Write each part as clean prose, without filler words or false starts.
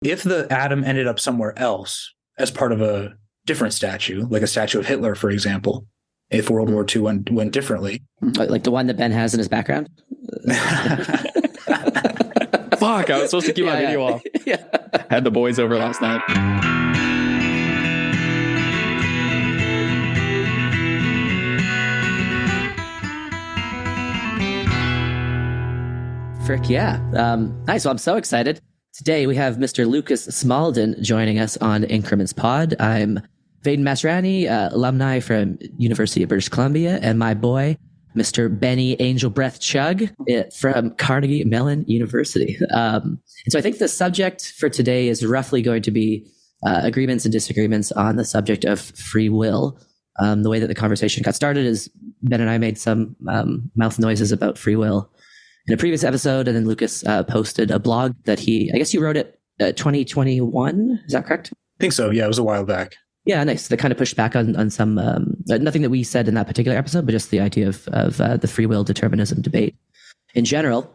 If the atom ended up somewhere else as part of a different statue, like a statue of Hitler, for example, if World War II went differently. Like the one that Ben has in his background? Fuck, I was supposed to keep my video off. Yeah. Had the boys over last night. Frick yeah. Nice. Well, I'm so excited. Today we have Mr. Lucas Smalldon joining us on Increments Pod. I'm Vaden Masrani, alumni from University of British Columbia, and my boy, Mr. Benny Angel Breath Chug from Carnegie Mellon University. And so I think the subject for today is roughly going to be agreements and disagreements on the subject of free will. The way that the conversation got started is Ben and I made some mouth noises about free will in a previous episode, and then Lucas posted a blog that I guess you wrote it 2021, is that correct? I think so, yeah, it was a while back. Yeah, nice. That kind of pushed back on some, nothing that we said in that particular episode, but just the idea of the free will determinism debate in general.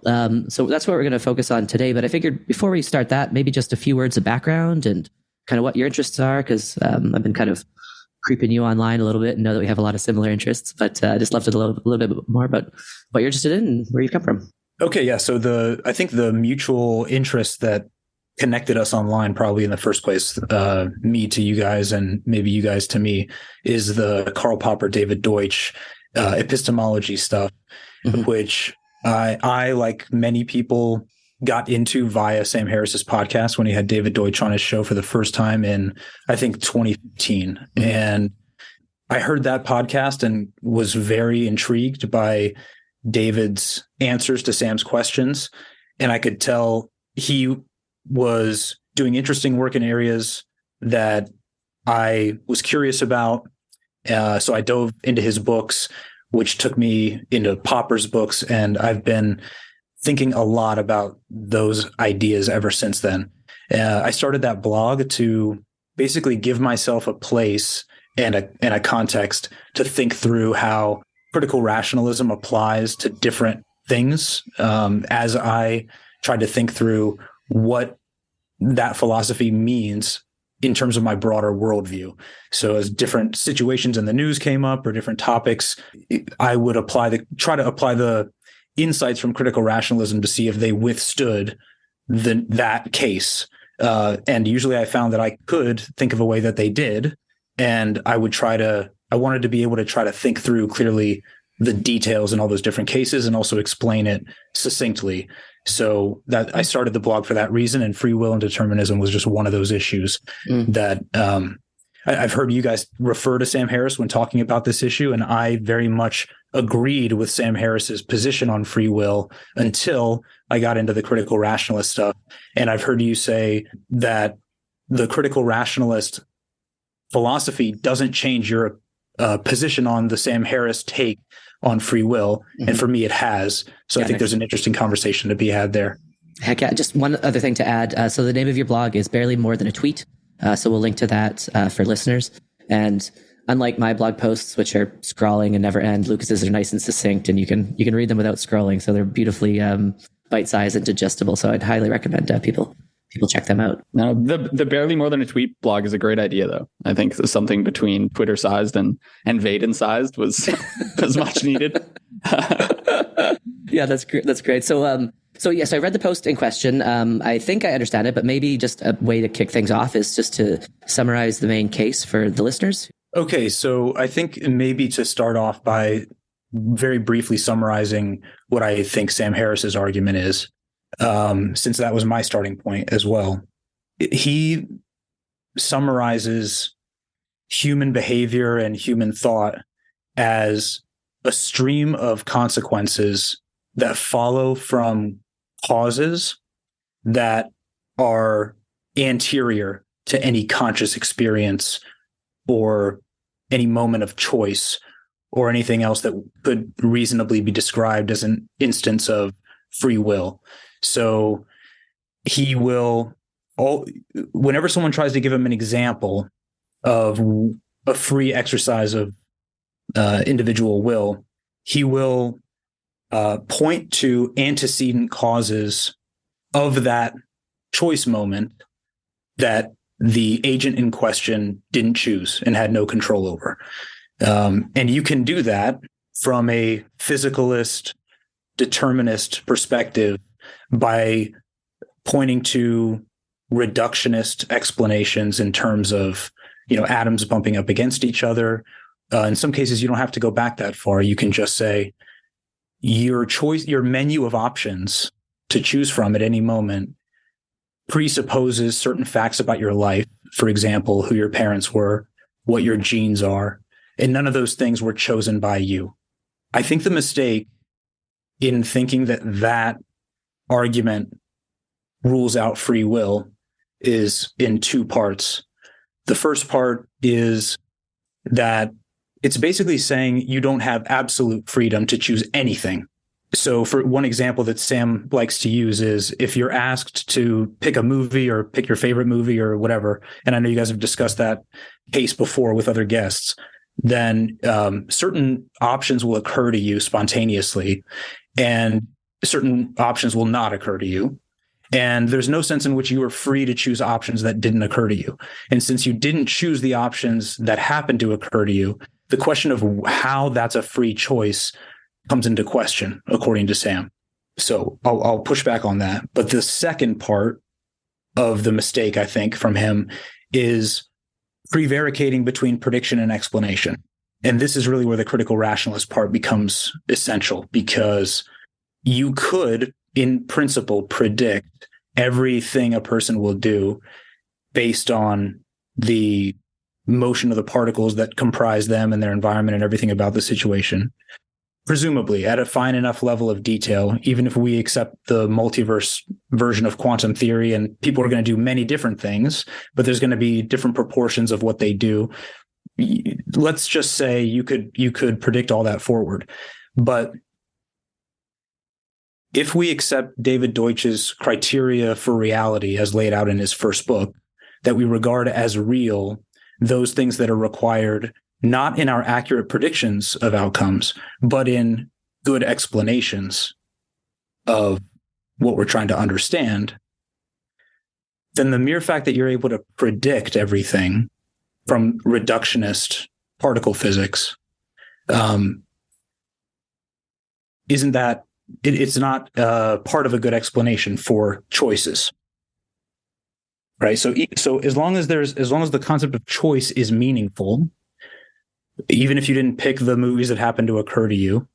So that's what we're going to focus on today. But I figured before we start that, maybe just a few words of background and kind of what your interests are, because I've been kind of creeping you online a little bit and know that we have a lot of similar interests, but I just love to a little bit more about what you're interested in and where you've come from. Okay, yeah. So I think the mutual interest that connected us online, probably in the first place, me to you guys and maybe you guys to me, is the Karl Popper, David Deutsch epistemology stuff, which I, like many people, got into via Sam Harris's podcast when he had David Deutsch on his show for the first time in, I think, 2015. And I heard that podcast and was very intrigued by David's answers to Sam's questions. And I could tell he was doing interesting work in areas that I was curious about. So I dove into his books, which took me into Popper's books. And I've been thinking a lot about those ideas ever since then. I started that blog to basically give myself a place and a context to think through how critical rationalism applies to different things, as I tried to think through what that philosophy means in terms of my broader worldview. So as different situations in the news came up or different topics, I would try to apply the insights from critical rationalism to see if they withstood that case. And usually I found that I could think of a way that they did. And I wanted to be able to try to think through clearly the details in all those different cases and also explain it succinctly. So that I started the blog for that reason, and free will and determinism was just one of those issues that I've heard you guys refer to Sam Harris when talking about this issue, and I very much agreed with Sam Harris's position on free will until I got into the critical rationalist stuff. And I've heard you say that the critical rationalist philosophy doesn't change your position on the Sam Harris take on free will. And for me, it has. So I think there's an interesting conversation to be had there. Heck yeah. Just one other thing to add. So the name of your blog is Barely More Than a Tweet. So we'll link to that for listeners. And unlike my blog posts, which are scrawling and never end, Lucas's are nice and succinct, and you can read them without scrolling. So they're beautifully bite-sized and digestible. So I'd highly recommend people check them out. No, the Barely More Than a Tweet blog is a great idea, though. I think something between Twitter-sized and Vaden-sized was much needed. Yeah, that's great. That's great. So yes, I read the post in question. I think I understand it, but maybe just a way to kick things off is just to summarize the main case for the listeners. Okay, so I think maybe to start off by very briefly summarizing what I think Sam Harris's argument is, since that was my starting point as well. He summarizes human behavior and human thought as a stream of consequences that follow from causes that are anterior to any conscious experience or any moment of choice or anything else that could reasonably be described as an instance of free will. So he will, whenever someone tries to give him an example of a free exercise of individual will, he will point to antecedent causes of that choice moment that the agent in question didn't choose and had no control over. And you can do that from a physicalist, determinist perspective by pointing to reductionist explanations in terms of, atoms bumping up against each other. In some cases, you don't have to go back that far. You can just say your menu of options to choose from at any moment presupposes certain facts about your life. For example, who your parents were, what your genes are, and none of those things were chosen by you. I think the mistake in thinking that argument rules out free will is in two parts. The first part is that it's basically saying you don't have absolute freedom to choose anything. So for one example that Sam likes to use is if you're asked to pick a movie or pick your favorite movie or whatever, and I know you guys have discussed that case before with other guests, then certain options will occur to you spontaneously and certain options will not occur to you. And there's no sense in which you are free to choose options that didn't occur to you. And since you didn't choose the options that happened to occur to you, the question of how that's a free choice comes into question, according to Sam. So I'll push back on that. But the second part of the mistake, I think, from him is prevaricating between prediction and explanation. And this is really where the critical rationalist part becomes essential, because you could, in principle, predict everything a person will do based on the motion of the particles that comprise them and their environment and everything about the situation. Presumably, at a fine enough level of detail, even if we accept the multiverse version of quantum theory and people are going to do many different things, but there's going to be different proportions of what they do. Let's just say you could predict all that forward. But if we accept David Deutsch's criteria for reality as laid out in his first book, that we regard as real those things that are required not in our accurate predictions of outcomes, but in good explanations of what we're trying to understand, then the mere fact that you're able to predict everything from reductionist particle physics isn't that it's not part of a good explanation for choices, right? So as long as the concept of choice is meaningful, even if you didn't pick the movies that happen to occur to you,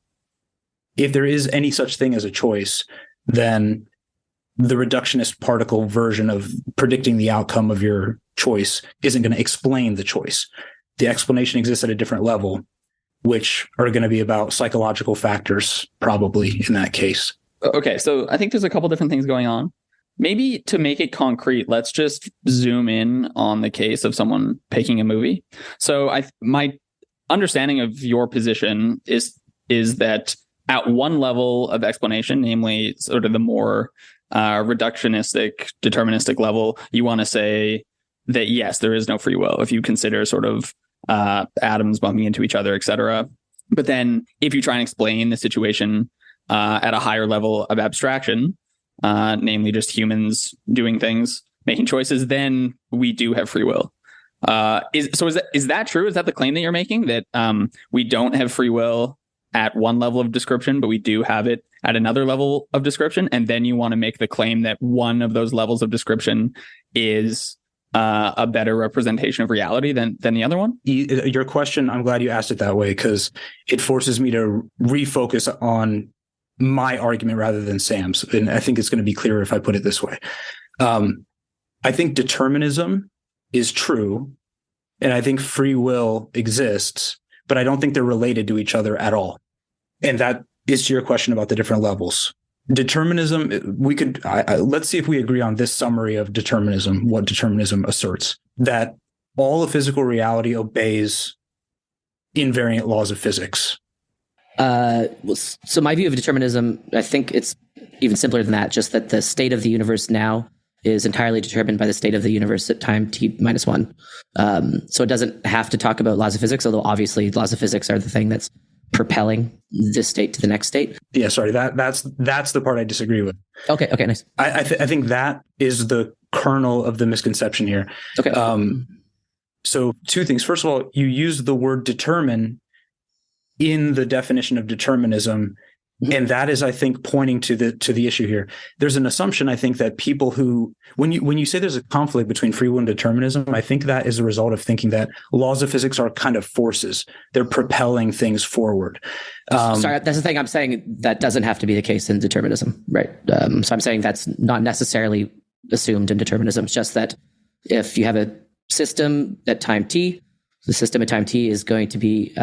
if there is any such thing as a choice, then the reductionist particle version of predicting the outcome of your choice isn't going to explain the choice. The explanation exists at a different level, which are going to be about psychological factors, probably in that case. Okay, so I think there's a couple different things going on. Maybe to make it concrete, let's just zoom in on the case of someone picking a movie. So my understanding of your position is that at one level of explanation, namely sort of the more reductionistic, deterministic level, you want to say that, yes, there is no free will if you consider sort of atoms bumping into each other, et cetera. But then if you try and explain the situation at a higher level of abstraction, namely just humans doing things, making choices, then we do have free will. Is that true? Is that the claim that you're making, that we don't have free will at one level of description, but we do have it at another level of description? And then you want to make the claim that one of those levels of description is a better representation of reality than the other one? Your question, I'm glad you asked it that way, because it forces me to refocus on my argument rather than Sam's. And I think it's going to be clearer if I put it this way. I think determinism is true, and I think free will exists, but I don't think they're related to each other at all. And that is to your question about the different levels. Determinism, let's see if we agree on this summary of determinism, what determinism asserts: that all of physical reality obeys invariant laws of physics. So my view of determinism, I think it's even simpler than that, just that the state of the universe now is entirely determined by the state of the universe at time t-1. So it doesn't have to talk about laws of physics, although obviously laws of physics are the thing that's propelling this state to the next state. Yeah, sorry, that's the part I disagree with. Okay, nice. I think that is the kernel of the misconception here. Okay. So two things. First of all, you use the word determine in the definition of determinism. And that is, I think, pointing to the issue here. There's an assumption, I think, that people who, when you say there's a conflict between free will and determinism, I think that is a result of thinking that laws of physics are kind of forces. They're propelling things forward. Sorry, that's the thing I'm saying. That doesn't have to be the case in determinism, right? So I'm saying that's not necessarily assumed in determinism. It's just that if you have a system at time t, the system at time t is going to be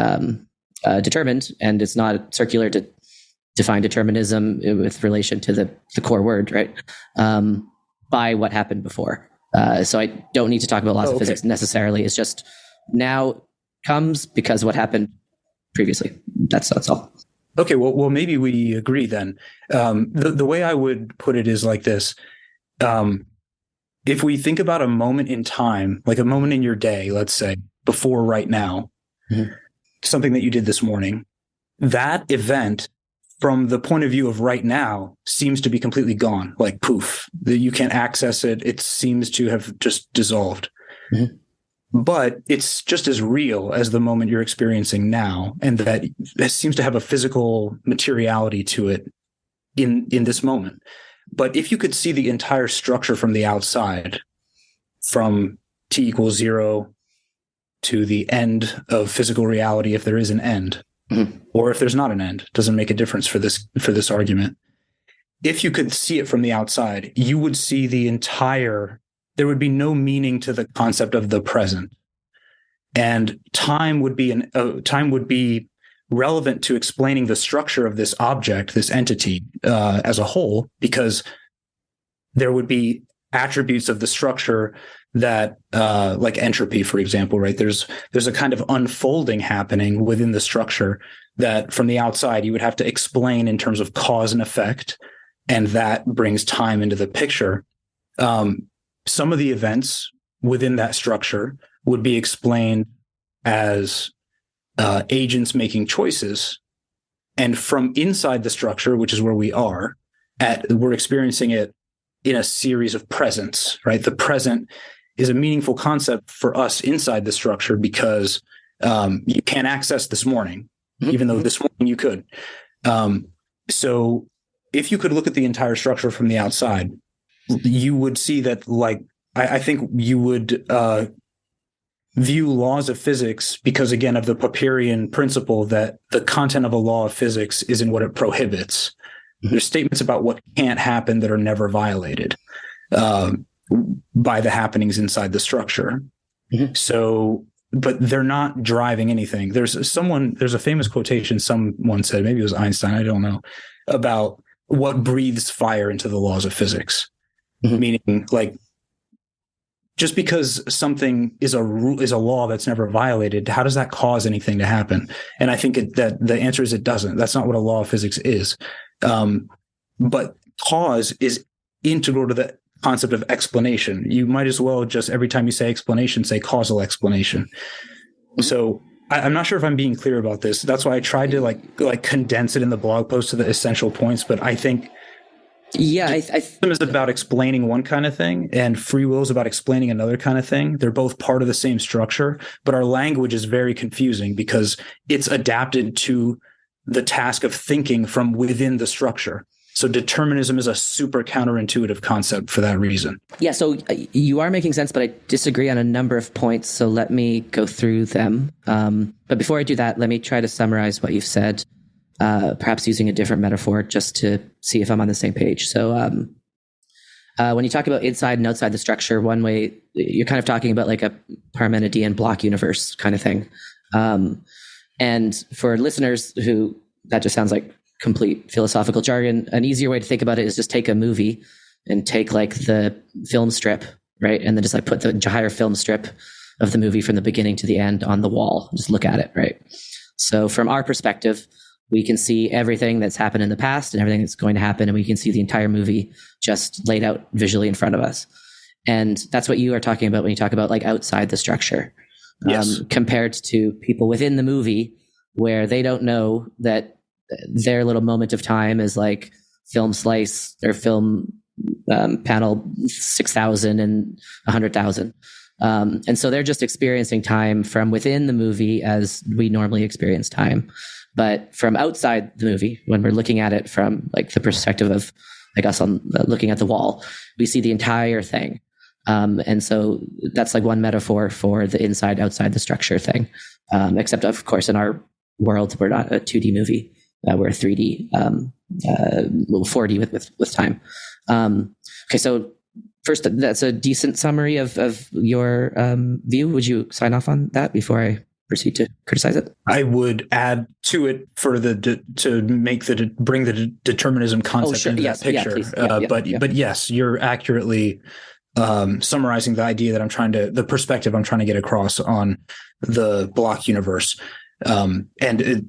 determined, and it's not circular to define determinism with relation to the core word, right? By what happened before. So I don't need to talk about laws of physics necessarily. It's just now comes because what happened previously. That's all. Okay, well, maybe we agree then. The way I would put it is like this. If we think about a moment in time, like a moment in your day, let's say, before right now, something that you did this morning, that event from the point of view of right now seems to be completely gone, like poof, that you can't access it. It seems to have just dissolved. But it's just as real as the moment you're experiencing now. And that it seems to have a physical materiality to it in this moment. But if you could see the entire structure from the outside, from t equals 0 to the end of physical reality, if there is an end, or if there's not an end, doesn't make a difference for this argument. If you could see it from the outside, you would see there would be no meaning to the concept of the present. And time would be relevant to explaining the structure of this object, this entity, as a whole, because there would be attributes of the structure that, like entropy, for example, right? There's a kind of unfolding happening within the structure that from the outside you would have to explain in terms of cause and effect, and that brings time into the picture. Some of the events within that structure would be explained as agents making choices, and from inside the structure, which is where we are we're experiencing it in a series of presents, right? The present is a meaningful concept for us inside the structure because you can't access this morning, even though this morning you could. So if you could look at the entire structure from the outside, you would see that, like, I think you would view laws of physics, because again, of the Popperian principle that the content of a law of physics is in what it prohibits. There's statements about what can't happen that are never violated by the happenings inside the structure. So, but they're not driving anything. There's a famous quotation someone said, maybe it was Einstein, I don't know, about what breathes fire into the laws of physics. Meaning, like, just because something is a law that's never violated, how does that cause anything to happen? And I think that the answer is it doesn't. That's not what a law of physics is. But cause is integral to the concept of explanation. You might as well just, every time you say explanation, say causal explanation. So I'm not sure if I'm being clear about this. That's why I tried to like condense it in the blog post to the essential points. But I think determinism is about explaining one kind of thing, and free will is about explaining another kind of thing. They're both part of the same structure, but our language is very confusing because it's adapted to the task of thinking from within the structure. So determinism is a super counterintuitive concept for that reason. Yeah, so you are making sense, but I disagree on a number of points. So let me go through them. But before I do that, let me try to summarize what you've said, perhaps using a different metaphor just to see if I'm on the same page. So when you talk about inside and outside the structure, one way you're kind of talking about like a Parmenidean block universe kind of thing. And for listeners who that just sounds like complete philosophical jargon, an easier way to think about it is just take a movie and take like the film strip, right? And then just like put the entire film strip of the movie from the beginning to the end on the wall. Just look at it, right? So from our perspective, we can see everything that's happened in the past and everything that's going to happen, and we can see the entire movie just laid out visually in front of us. And that's what you are talking about when you talk about like outside the structure. Yes. Compared to people within the movie where they don't know that their little moment of time is like film slice or film panel 6,000 and 100,000. And so they're just experiencing time from within the movie as we normally experience time. But from outside the movie, when we're looking at it from like the perspective of like us on looking at the wall, we see the entire thing. And so that's like one metaphor for the inside outside the structure thing. Except of course in our world, we're not a 2D movie. We're a 3D, 4D with time. Okay, so first, that's a decent summary of your view. Would you sign off on that before I proceed to criticize it? I would add to it for to make bring the determinism concept into that picture. But yes, you're accurately summarizing the idea that the perspective I'm trying to get across on the block universe. And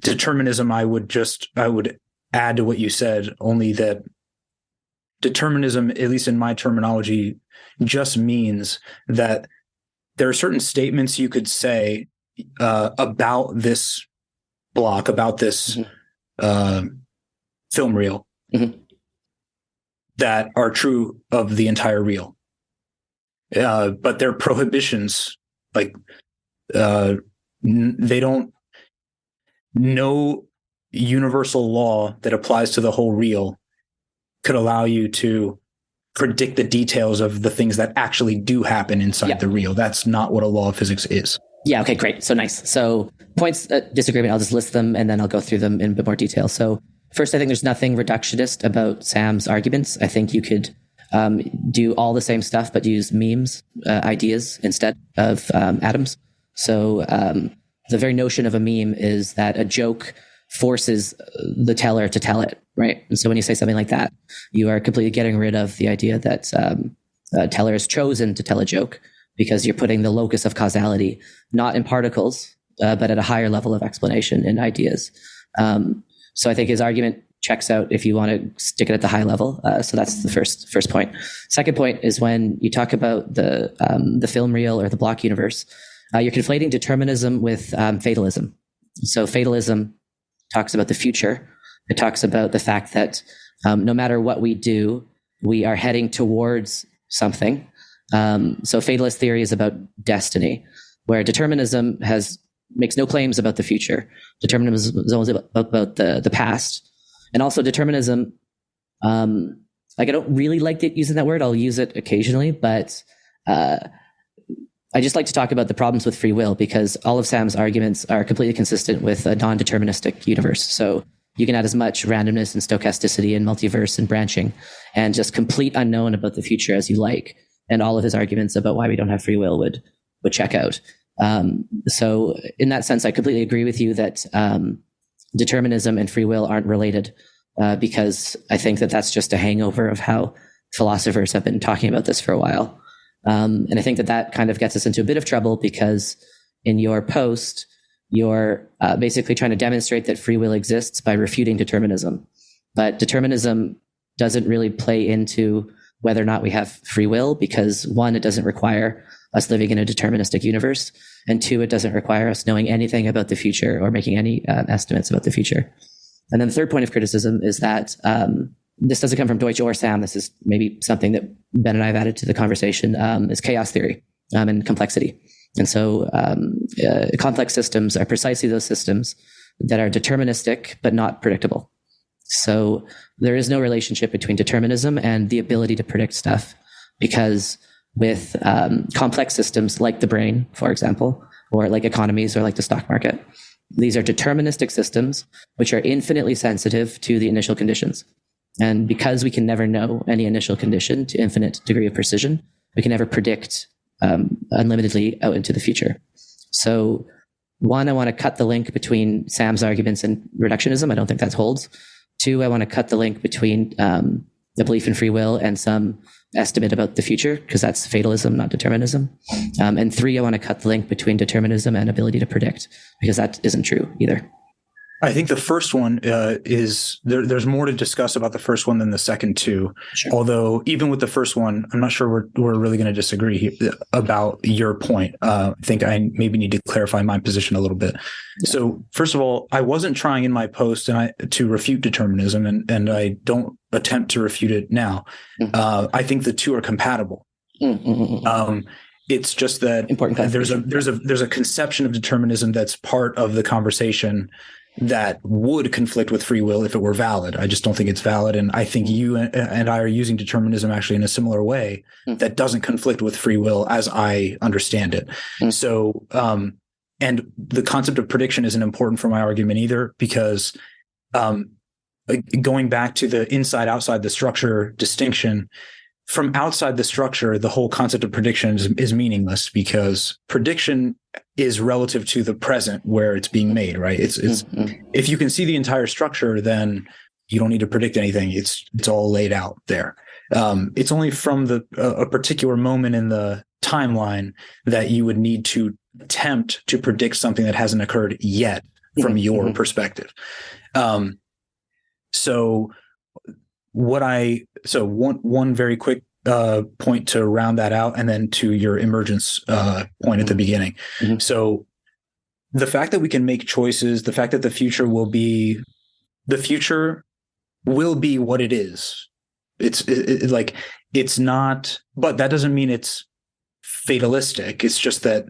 determinism, I would add to what you said, only that determinism, at least in my terminology, just means that there are certain statements you could say about this block, about this film reel, that are true of the entire reel. But they're prohibitions, like they don't. No universal law that applies to the whole reel could allow you to predict the details of the things that actually do happen inside the reel. That's not what a law of physics is. Yeah. Okay, great. So nice. So points disagreement, I'll just list them and then I'll go through them in a bit more detail. So first, I think there's nothing reductionist about Sam's arguments. I think you could do all the same stuff, but use memes, ideas instead of atoms. So the very notion of a meme is that a joke forces the teller to tell it, right? And so when you say something like that, you are completely getting rid of the idea that a teller is chosen to tell a joke, because you're putting the locus of causality not in particles, but at a higher level of explanation in ideas. So I think his argument checks out if you want to stick it at the high level. So that's the first point. Second point is when you talk about the film reel or the block universe, you're conflating determinism with fatalism. So fatalism talks about the future. It talks about the fact that no matter what we do, we are heading towards something. So fatalist theory is about destiny, where determinism makes no claims about the future. Determinism is always about the past. And also determinism, like I don't really like using that word. I'll use it occasionally, but I just like to talk about the problems with free will, because all of Sam's arguments are completely consistent with a non-deterministic universe. So you can add as much randomness and stochasticity and multiverse and branching and just complete unknown about the future as you like. And all of his arguments about why we don't have free will would check out. So in that sense, I completely agree with you that determinism and free will aren't related, because I think that that's just a hangover of how philosophers have been talking about this for a while. And I think that kind of gets us into a bit of trouble, because in your post, you're basically trying to demonstrate that free will exists by refuting determinism. But determinism doesn't really play into whether or not we have free will, because one, it doesn't require us living in a deterministic universe, and two, it doesn't require us knowing anything about the future or making any estimates about the future. And then the third point of criticism is that this doesn't come from Deutsch or Sam. This is maybe something that Ben and I have added to the conversation, is chaos theory and complexity. And so complex systems are precisely those systems that are deterministic but not predictable. So there is no relationship between determinism and the ability to predict stuff, because with complex systems like the brain, for example, or like economies or like the stock market, these are deterministic systems which are infinitely sensitive to the initial conditions. And because we can never know any initial condition to infinite degree of precision, we can never predict unlimitedly out into the future. So one, I want to cut the link between Sam's arguments and reductionism. I don't think that holds. Two, I want to cut the link between the belief in free will and some estimate about the future, because that's fatalism, not determinism. And three, I want to cut the link between determinism and ability to predict, because that isn't true either. I think the first one is there's more to discuss about the first one than the second two. Sure. Although even with the first one, I'm not sure we're really going to disagree about your point. I think I maybe need to clarify my position a little bit. Yeah. So first of all, I wasn't trying in my post to refute determinism, and I don't attempt to refute it now. Mm-hmm. I think the two are compatible. Mm-hmm. It's just that there's a conception of determinism that's part of the conversation that would conflict with free will if it were valid. I just don't think it's valid. And I think you and I are using determinism actually in a similar way that doesn't conflict with free will as I understand it. So, and the concept of prediction isn't important for my argument either, because going back to the inside outside the structure distinction, from outside the structure, the whole concept of prediction is meaningless, because prediction is relative to the present where it's being made, right? It's if you can see the entire structure, then you don't need to predict anything. It's all laid out there. It's only from a particular moment in the timeline that you would need to attempt to predict something that hasn't occurred yet from your perspective. So one very quick point to round that out, and then to your emergence point at the beginning. So the fact that we can make choices, the fact that the future will be what it is. It's not, but that doesn't mean it's fatalistic. It's just that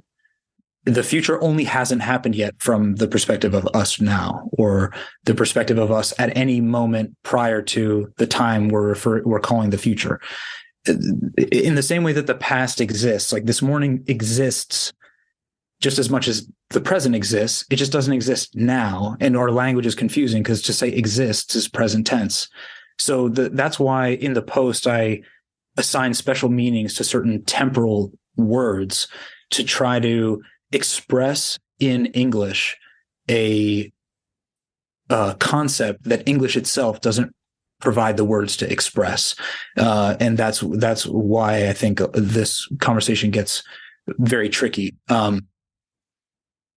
the future only hasn't happened yet from the perspective of us now, or the perspective of us at any moment prior to the time we're calling the future. In the same way that the past exists, like this morning exists just as much as the present exists, it just doesn't exist now. And our language is confusing because to say exists is present tense. So that's why in the post I assign special meanings to certain temporal words to try to express in English a concept that English itself doesn't provide the words to express. And that's why I think this conversation gets very tricky.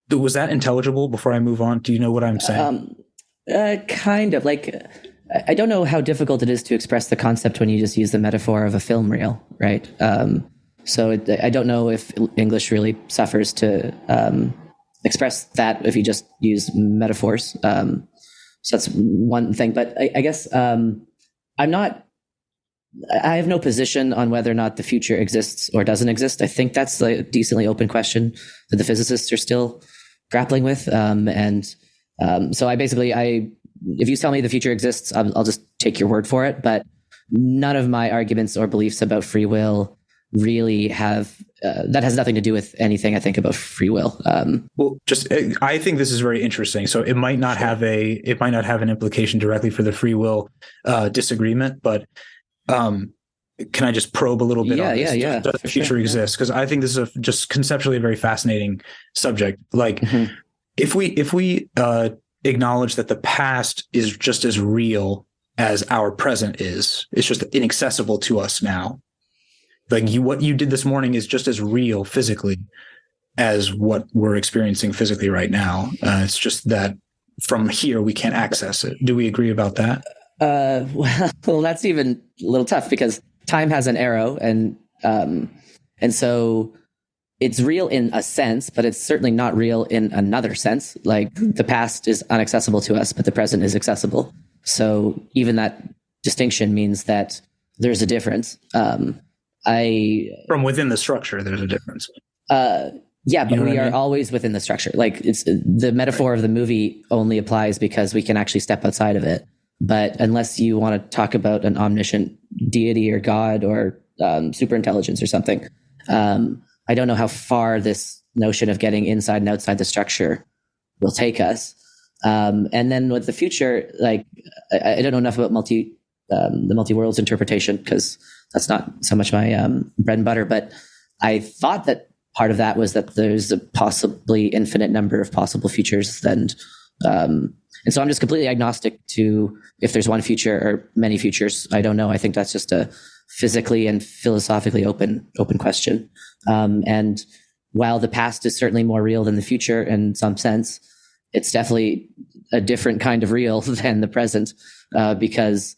Was that intelligible before I move on? Do you know what I'm saying? Kind of. Like, I don't know how difficult it is to express the concept when you just use the metaphor of a film reel, right? So I don't know if English really suffers to express that if you just use metaphors. So that's one thing. But I guess I have no position on whether or not the future exists or doesn't exist. I think that's a decently open question that the physicists are still grappling with. So if you tell me the future exists, I'll just take your word for it. But none of my arguments or beliefs about free will really have that has nothing to do with anything I think about free will. I think this is very interesting. So it might not have an implication directly for the free will disagreement, but can I just probe a little bit on this? Yeah. Does the future exist? Because I think this is just conceptually a very fascinating subject. Like if we acknowledge that the past is just as real as our present is, it's just inaccessible to us now. Like what you did this morning is just as real physically as what we're experiencing physically right now. It's just that from here we can't access it. Do we agree about that? Well, that's even a little tough because time has an arrow, and so it's real in a sense, but it's certainly not real in another sense. Like the past is inaccessible to us, but the present is accessible. So even that distinction means that there's a difference. From within the structure, there's a difference. Yeah, but we are always within the structure. Like it's the metaphor of the movie only applies because we can actually step outside of it. But unless you want to talk about an omniscient deity or God or superintelligence or something, I don't know how far this notion of getting inside and outside the structure will take us. And then with the future, like I don't know enough about the multi-worlds interpretation because that's not so much my bread and butter. But I thought that part of that was that there's a possibly infinite number of possible futures, and so I'm just completely agnostic to if there's one future or many futures. I don't know. I think that's just a physically and philosophically open question. And while the past is certainly more real than the future in some sense, it's definitely a different kind of real than the present, because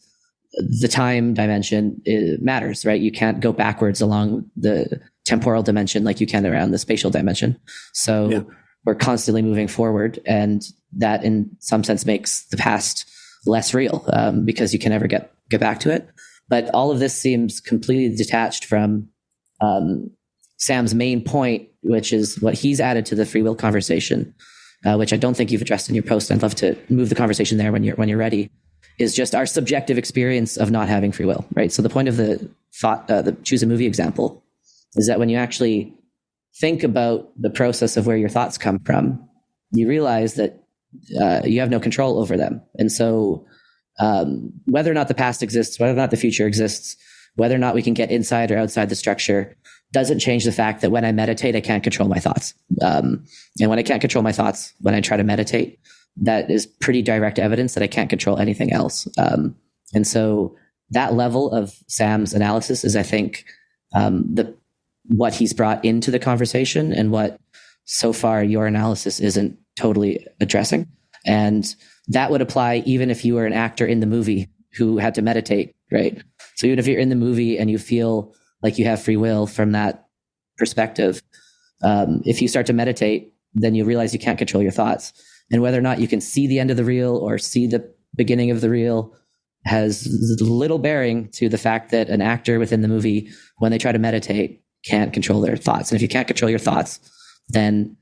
the time dimension matters, right? You can't go backwards along the temporal dimension like you can around the spatial dimension. So we're constantly moving forward, and that in some sense makes the past less real, because you can never get back to it. But all of this seems completely detached from Sam's main point, which is what he's added to the free will conversation, which I don't think you've addressed in your post. I'd love to move the conversation there when you're ready. Is just our subjective experience of not having free will, right? So the point of the choose a movie example is that when you actually think about the process of where your thoughts come from, you realize that you have no control over them. And so whether or not the past exists, whether or not the future exists, whether or not we can get inside or outside the structure doesn't change the fact that when I meditate, I can't control my thoughts. And when I can't control my thoughts, when I try to meditate, that is pretty direct evidence that I can't control anything else. And so that level of Sam's analysis is, I think, what he's brought into the conversation, and what so far your analysis isn't totally addressing. And that would apply even if you were an actor in the movie who had to meditate, right? So even if you're in the movie and you feel like you have free will from that perspective, if you start to meditate, then you realize you can't control your thoughts. And whether or not you can see the end of the reel or see the beginning of the reel has little bearing to the fact that an actor within the movie, when they try to meditate, can't control their thoughts. And if you can't control your thoughts, then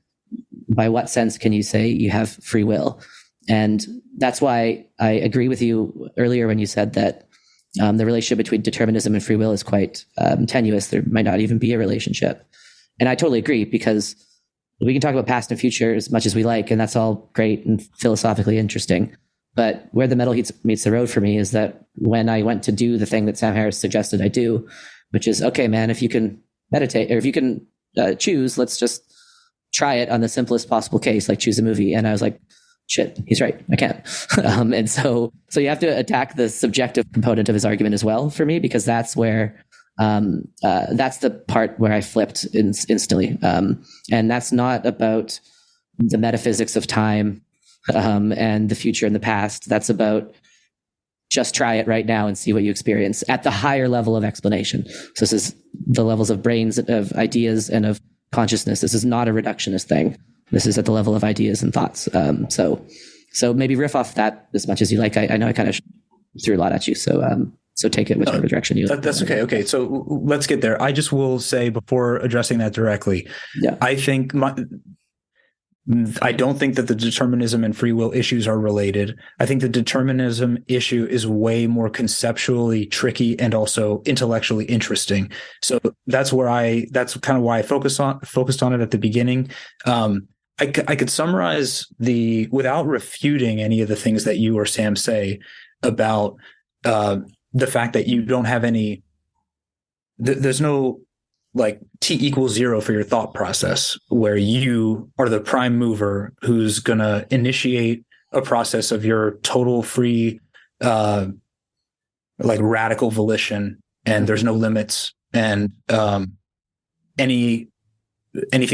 by what sense can you say you have free will? And that's why I agree with you earlier when you said that the relationship between determinism and free will is quite tenuous. There might not even be a relationship. And I totally agree, because we can talk about past and future as much as we like, and that's all great and philosophically interesting. But where the metal meets the road for me is that when I went to do the thing that Sam Harris suggested I do, which is, okay, man, if you can meditate, or if you can choose, let's just try it on the simplest possible case, like choose a movie. And I was like, shit, he's right, I can't. And so you have to attack the subjective component of his argument as well for me, because that's where that's the part where I flipped instantly. And that's not about the metaphysics of time and the future and the past. That's about just try it right now and see what you experience at the higher level of explanation. So this is the levels of brains, of ideas, and of consciousness. This is not a reductionist thing. This is at the level of ideas and thoughts. So maybe riff off that as much as you like. I know I kind of threw a lot at you. So take it whichever direction you like. That's okay. Okay. So let's get there. I just will say, before addressing that directly, I think I don't think that the determinism and free will issues are related. I think the determinism issue is way more conceptually tricky and also intellectually interesting. So that's kind of why I focused on it at the beginning. I could summarize without refuting any of the things that you or Sam say about the fact that you don't have any, there's no like T equals 0 for your thought process, where you are the prime mover who's going to initiate a process of your total free, like radical volition, and there's no limits. And anything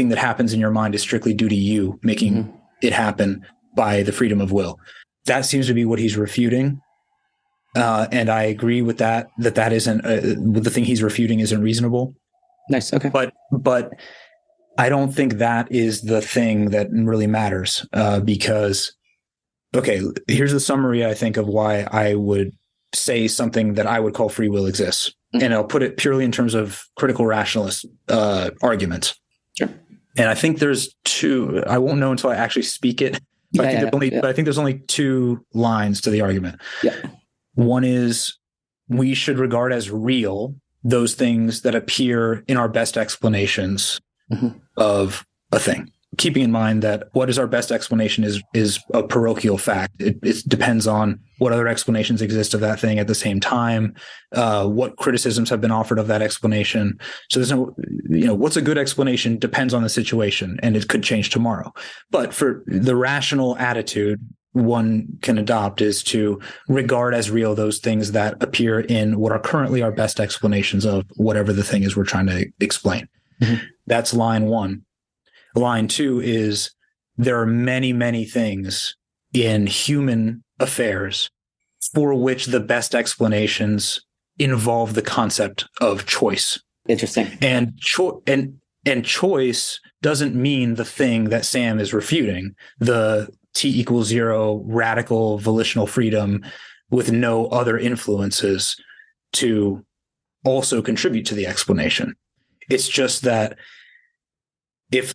that happens in your mind is strictly due to you making it happen by the freedom of will. That seems to be what he's refuting. And I agree with that isn't the thing he's refuting isn't reasonable. Nice. Okay. But I don't think that is the thing that really matters, because, okay, here's the summary, I think, of why I would say something that I would call free will exists. And I'll put it purely in terms of critical rationalist arguments. Sure. And I think there's two. I won't know until I actually speak it. But I think there's only two lines to the argument. Yeah. One is, we should regard as real those things that appear in our best explanations of a thing. Keeping in mind that what is our best explanation is a parochial fact. It depends on what other explanations exist of that thing at the same time, what criticisms have been offered of that explanation. So there's no, what's a good explanation depends on the situation, and it could change tomorrow. But for the rational attitude one can adopt is to regard as real those things that appear in what are currently our best explanations of whatever the thing is we're trying to explain. That's line one. Line two is there are many, many things in human affairs for which the best explanations involve the concept of choice. Interesting. And choice doesn't mean the thing that Sam is refuting, the T=0 radical volitional freedom with no other influences to also contribute to the explanation. It's just that if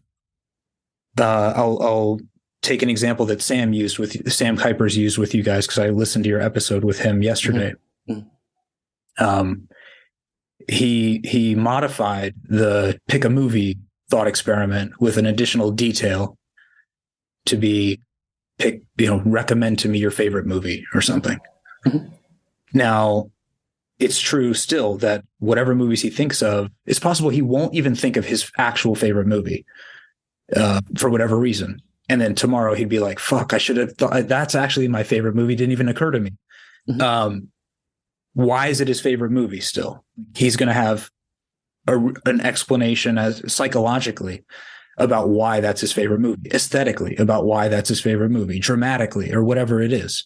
I'll take an example that Sam Kuipers used with you guys, because I listened to your episode with him yesterday. Mm-hmm. He modified the pick a movie thought experiment with an additional detail to be recommend to me your favorite movie or something. Mm-hmm. Now, it's true still that whatever movies he thinks of, it's possible he won't even think of his actual favorite movie for whatever reason. And then tomorrow he'd be like, fuck, I should have thought that's actually my favorite movie. Didn't even occur to me. Mm-hmm. Why is it his favorite movie still? He's going to have an explanation as psychologically about why that's his favorite movie, aesthetically about why that's his favorite movie, dramatically, or whatever it is.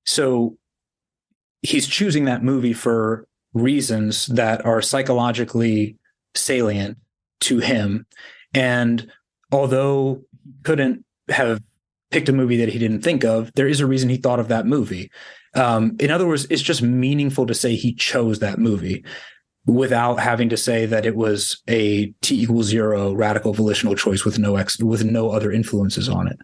So he's choosing that movie for reasons that are psychologically salient to him. And although he couldn't have picked a movie that he didn't think of, there is a reason he thought of that movie. In other words, it's just meaningful to say he chose that movie without having to say that it was a T=0 radical volitional choice with no other influences on it.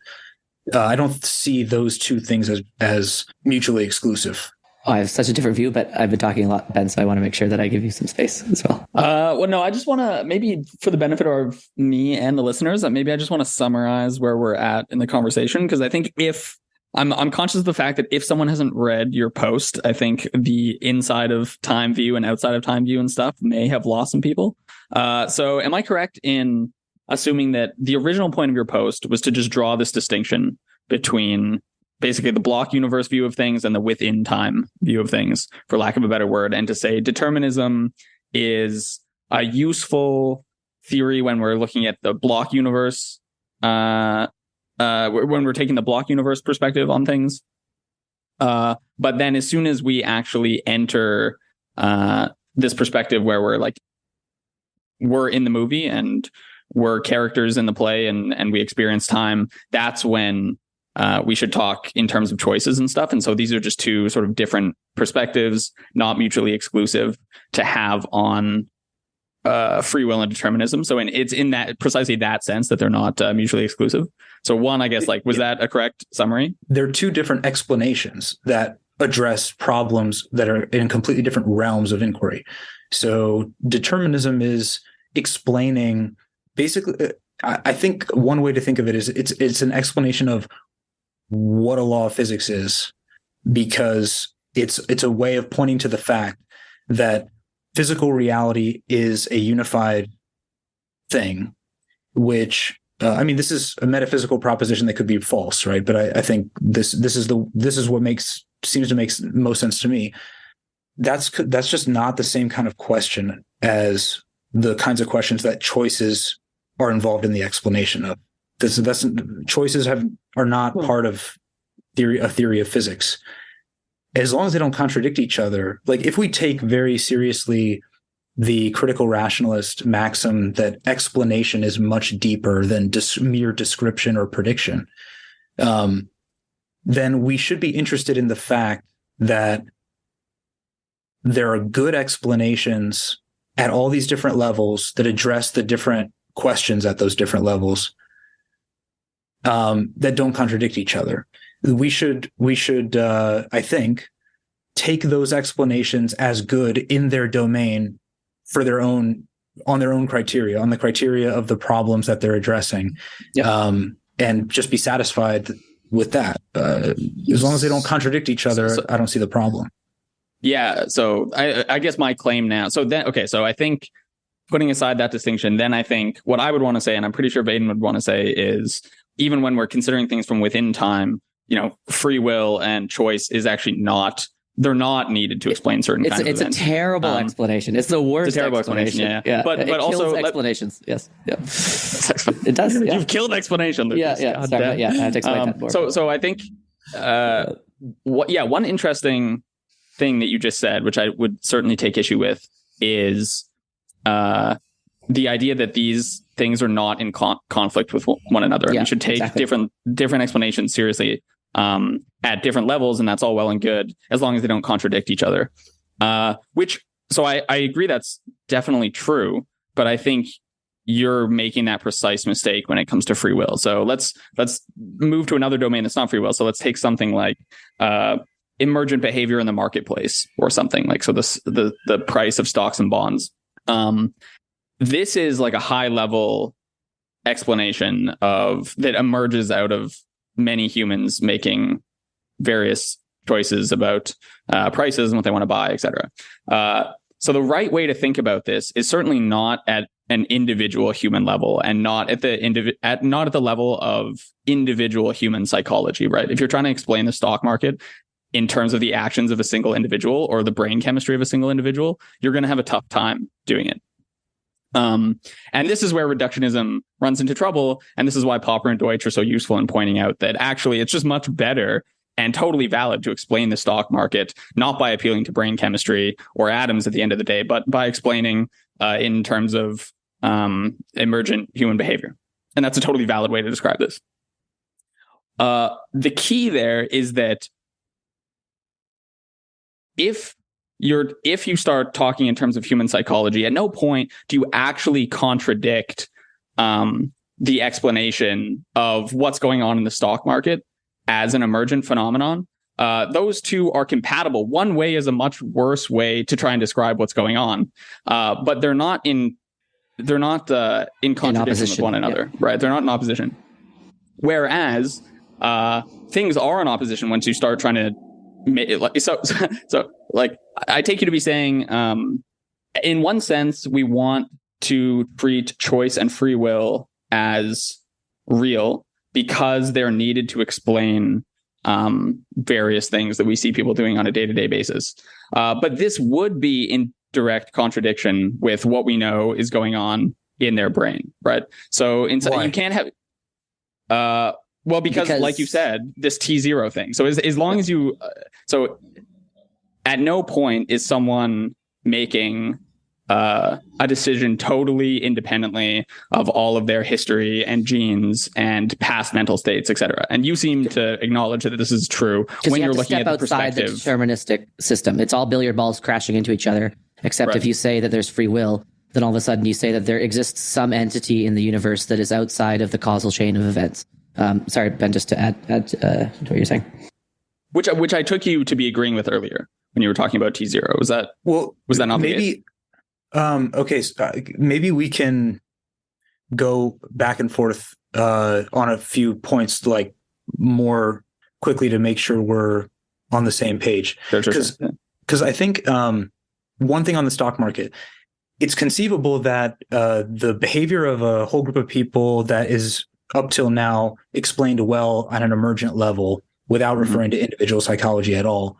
I don't see those two things as mutually exclusive. Oh, I have such a different view, but I've been talking a lot, Ben, so I want to make sure that I give you some space as well. Well, no, I just want to, maybe for the benefit of me and the listeners, maybe I just want to summarize where we're at in the conversation, because I think if I'm conscious of the fact that if someone hasn't read your post, I think the inside of time view and outside of time view and stuff may have lost some people. So am I correct in assuming that the original point of your post was to just draw this distinction between basically the block universe view of things and the within time view of things, for lack of a better word, and to say determinism is a useful theory when we're looking at the block universe, when we're taking the block universe perspective on things. But then as soon as we actually enter this perspective where we're in the movie and we're characters in the play and we experience time, that's when we should talk in terms of choices and stuff. And so these are just two sort of different perspectives, not mutually exclusive, to have on free will and determinism. So it's in that precisely that sense that they're not mutually exclusive. So one, I guess, was that a correct summary? There are two different explanations that address problems that are in completely different realms of inquiry. So determinism is explaining basically, I think one way to think of it is it's an explanation of what a law of physics is, because it's a way of pointing to the fact that physical reality is a unified thing, which this is a metaphysical proposition that could be false, right? But I think this is what seems to make most sense to me. That's just not the same kind of question as the kinds of questions that choices are involved in the explanation of. Choices are not part of a theory of physics, as long as they don't contradict each other. Like if we take very seriously the critical rationalist maxim that explanation is much deeper than mere description or prediction, then we should be interested in the fact that there are good explanations at all these different levels that address the different questions at those different levels, that don't contradict each other. We should, I think, take those explanations as good in their domain on their own criteria, on the criteria of the problems that they're addressing, and just be satisfied with that. As long as they don't contradict each other, I don't see the problem. Yeah. So I guess my claim now. So I think, putting aside that distinction, then I think what I would want to say, and I'm pretty sure Vaden would want to say, is even when we're considering things from within time, free will and choice is actually not they're not needed to explain certain kinds of events. It's a terrible explanation. It's the worst. It's a terrible explanation. Yeah. But also explanations. Yes. Yeah. It does. Yeah. You've killed explanation, Lucas. Yeah. Sorry, I have to explain that more. So I think, one interesting thing that you just said, which I would certainly take issue with, is the idea that these things are not in conflict with one another. And we should take different explanations seriously at different levels, and that's all well and good as long as they don't contradict each other. I agree that's definitely true, but I think you're making that precise mistake when it comes to free will. So let's move to another domain that's not free will. So let's take something like emergent behavior in the marketplace or something like, so the price of stocks and bonds. This is like a high level explanation that emerges out of many humans making various choices about prices and what they want to buy, etc. So the right way to think about this is certainly not at an individual human level, and not at the level of individual human psychology, right? If you're trying to explain the stock market in terms of the actions of a single individual or the brain chemistry of a single individual, you're going to have a tough time doing it. And this is where reductionism runs into trouble. And this is why Popper and Deutsch are so useful in pointing out that actually it's just much better and totally valid to explain the stock market, not by appealing to brain chemistry or atoms at the end of the day, but by explaining in terms of emergent human behavior. And that's a totally valid way to describe this. The key there is that if you start talking in terms of human psychology, at no point do you actually contradict the explanation of what's going on in the stock market as an emergent phenomenon. Those two are compatible. One way is a much worse way to try and describe what's going on, but they're not in contradiction with one another, right? They're not in opposition. Whereas things are in opposition once you start trying to so I take you to be saying, in one sense, we want to treat choice and free will as real because they're needed to explain various things that we see people doing on a day-to-day basis. But this would be in direct contradiction with what we know is going on in their brain, right? So you can't have... Well, because like you said, this T0 thing. So as long as you... So at no point is someone making a decision totally independently of all of their history and genes and past mental states, etc. And you seem to acknowledge that this is true when you're looking at the perspective. The deterministic system. It's all billiard balls crashing into each other, except if you say that there's free will, then all of a sudden you say that there exists some entity in the universe that is outside of the causal chain of events. Sorry, Ben, just to add to what you're saying. Which I took you to be agreeing with earlier when you were talking about T0. Was that not maybe the case? Okay, maybe we can go back and forth on a few points, like more quickly, to make sure we're on the same page. Because I think one thing on the stock market, it's conceivable that the behavior of a whole group of people that is up till now explained well on an emergent level without referring to individual psychology at all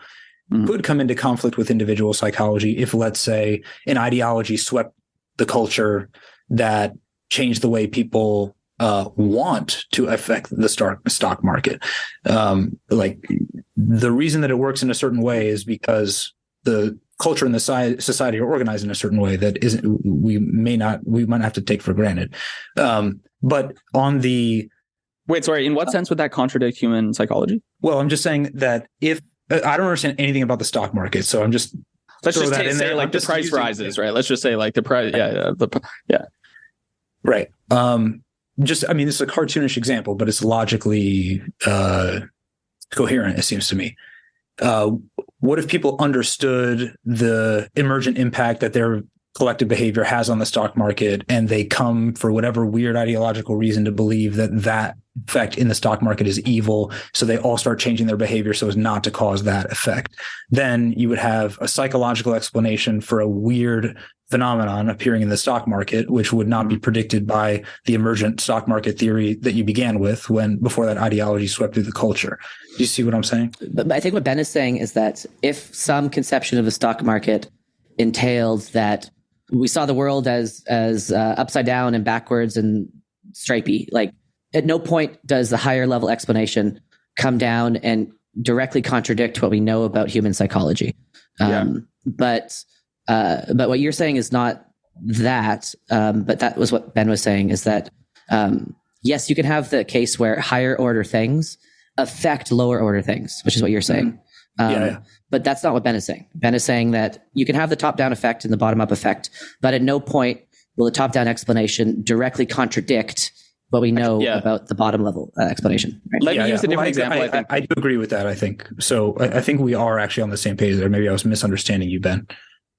could come into conflict with individual psychology if, let's say, an ideology swept the culture that changed the way people want to affect the stock market. Like the reason that it works in a certain way is because the culture and the society are organized in a certain way that we might not have to take for granted. But on the... Wait, sorry, in what sense would that contradict human psychology? Well, I'm just saying that if I don't understand anything about the stock market, so I'm just... Let's just say like the price rises, right? Let's just say like the price, yeah. Right. This is a cartoonish example, but it's logically coherent, it seems to me. What if people understood the emergent impact that their collective behavior has on the stock market, and they come for whatever weird ideological reason to believe that effect in the stock market is evil, so they all start changing their behavior so as not to cause that effect? Then you would have a psychological explanation for a weird phenomenon appearing in the stock market, which would not be predicted by the emergent stock market theory that you began with before that ideology swept through the culture. Do you see what I'm saying? But I think what Ben is saying is that if some conception of the stock market entailed that we saw the world as upside down and backwards and stripy, like at no point does the higher level explanation come down and directly contradict what we know about human psychology. But what you're saying is not that, but that was what Ben was saying, is that, yes, you can have the case where higher order things affect lower order things, which is what you're saying. But that's not what Ben is saying. Ben is saying that you can have the top-down effect and the bottom-up effect, but at no point will the top-down explanation directly contradict what we know about the bottom-level explanation. Right? Let me use a different example. I do agree with that, I think. So I think we are actually on the same page there. Maybe I was misunderstanding you, Ben.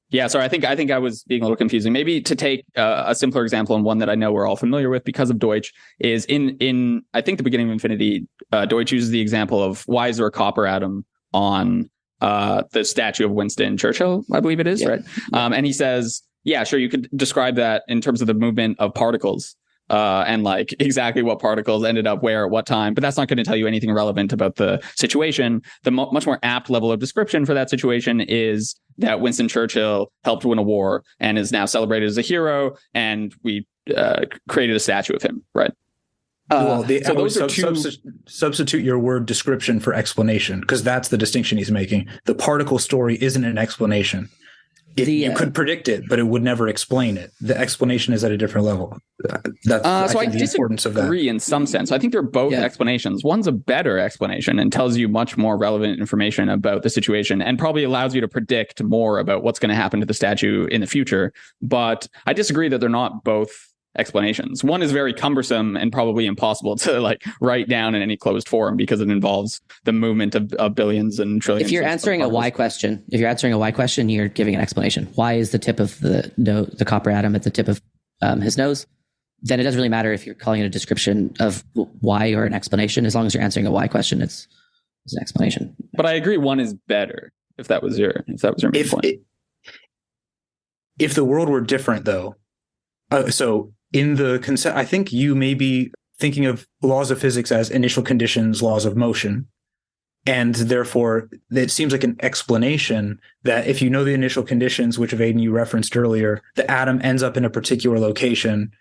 Yeah, sorry. I think I was being a little confusing. Maybe to take a simpler example, and one that I know we're all familiar with because of Deutsch, is in I think the beginning of Infinity, Deutsch uses the example of why is there a copper atom on the statue of Winston Churchill, I believe it is, right? And he says, yeah, sure, you could describe that in terms of the movement of particles. And like exactly what particles ended up where at what time, but that's not going to tell you anything relevant about the situation. The much more apt level of description for that situation is that Winston Churchill helped win a war and is now celebrated as a hero, and we created a statue of him, right? So those are substitute your word description for explanation, because that's the distinction he's making. The particle story isn't an explanation. You could predict it, but it would never explain it. The explanation is at a different level. That's I disagree in some sense. I think they're both explanations. One's a better explanation and tells you much more relevant information about the situation and probably allows you to predict more about what's going to happen to the statue in the future. But I disagree that they're not both explanations. One is very cumbersome and probably impossible to like write down in any closed form because it involves the movement of billions and trillions. If you're answering a why question, you're giving an explanation. Why is the tip of the copper atom at the tip of his nose? Then it doesn't really matter if you're calling it a description of why or an explanation. As long as you're answering a why question, it's an explanation. But I agree, one is better. If that was your main point. If the world were different, though, so. In the concept, I think you may be thinking of laws of physics as initial conditions, laws of motion. And therefore, it seems like an explanation that if you know the initial conditions, which Vaden you referenced earlier, the atom ends up in a particular location.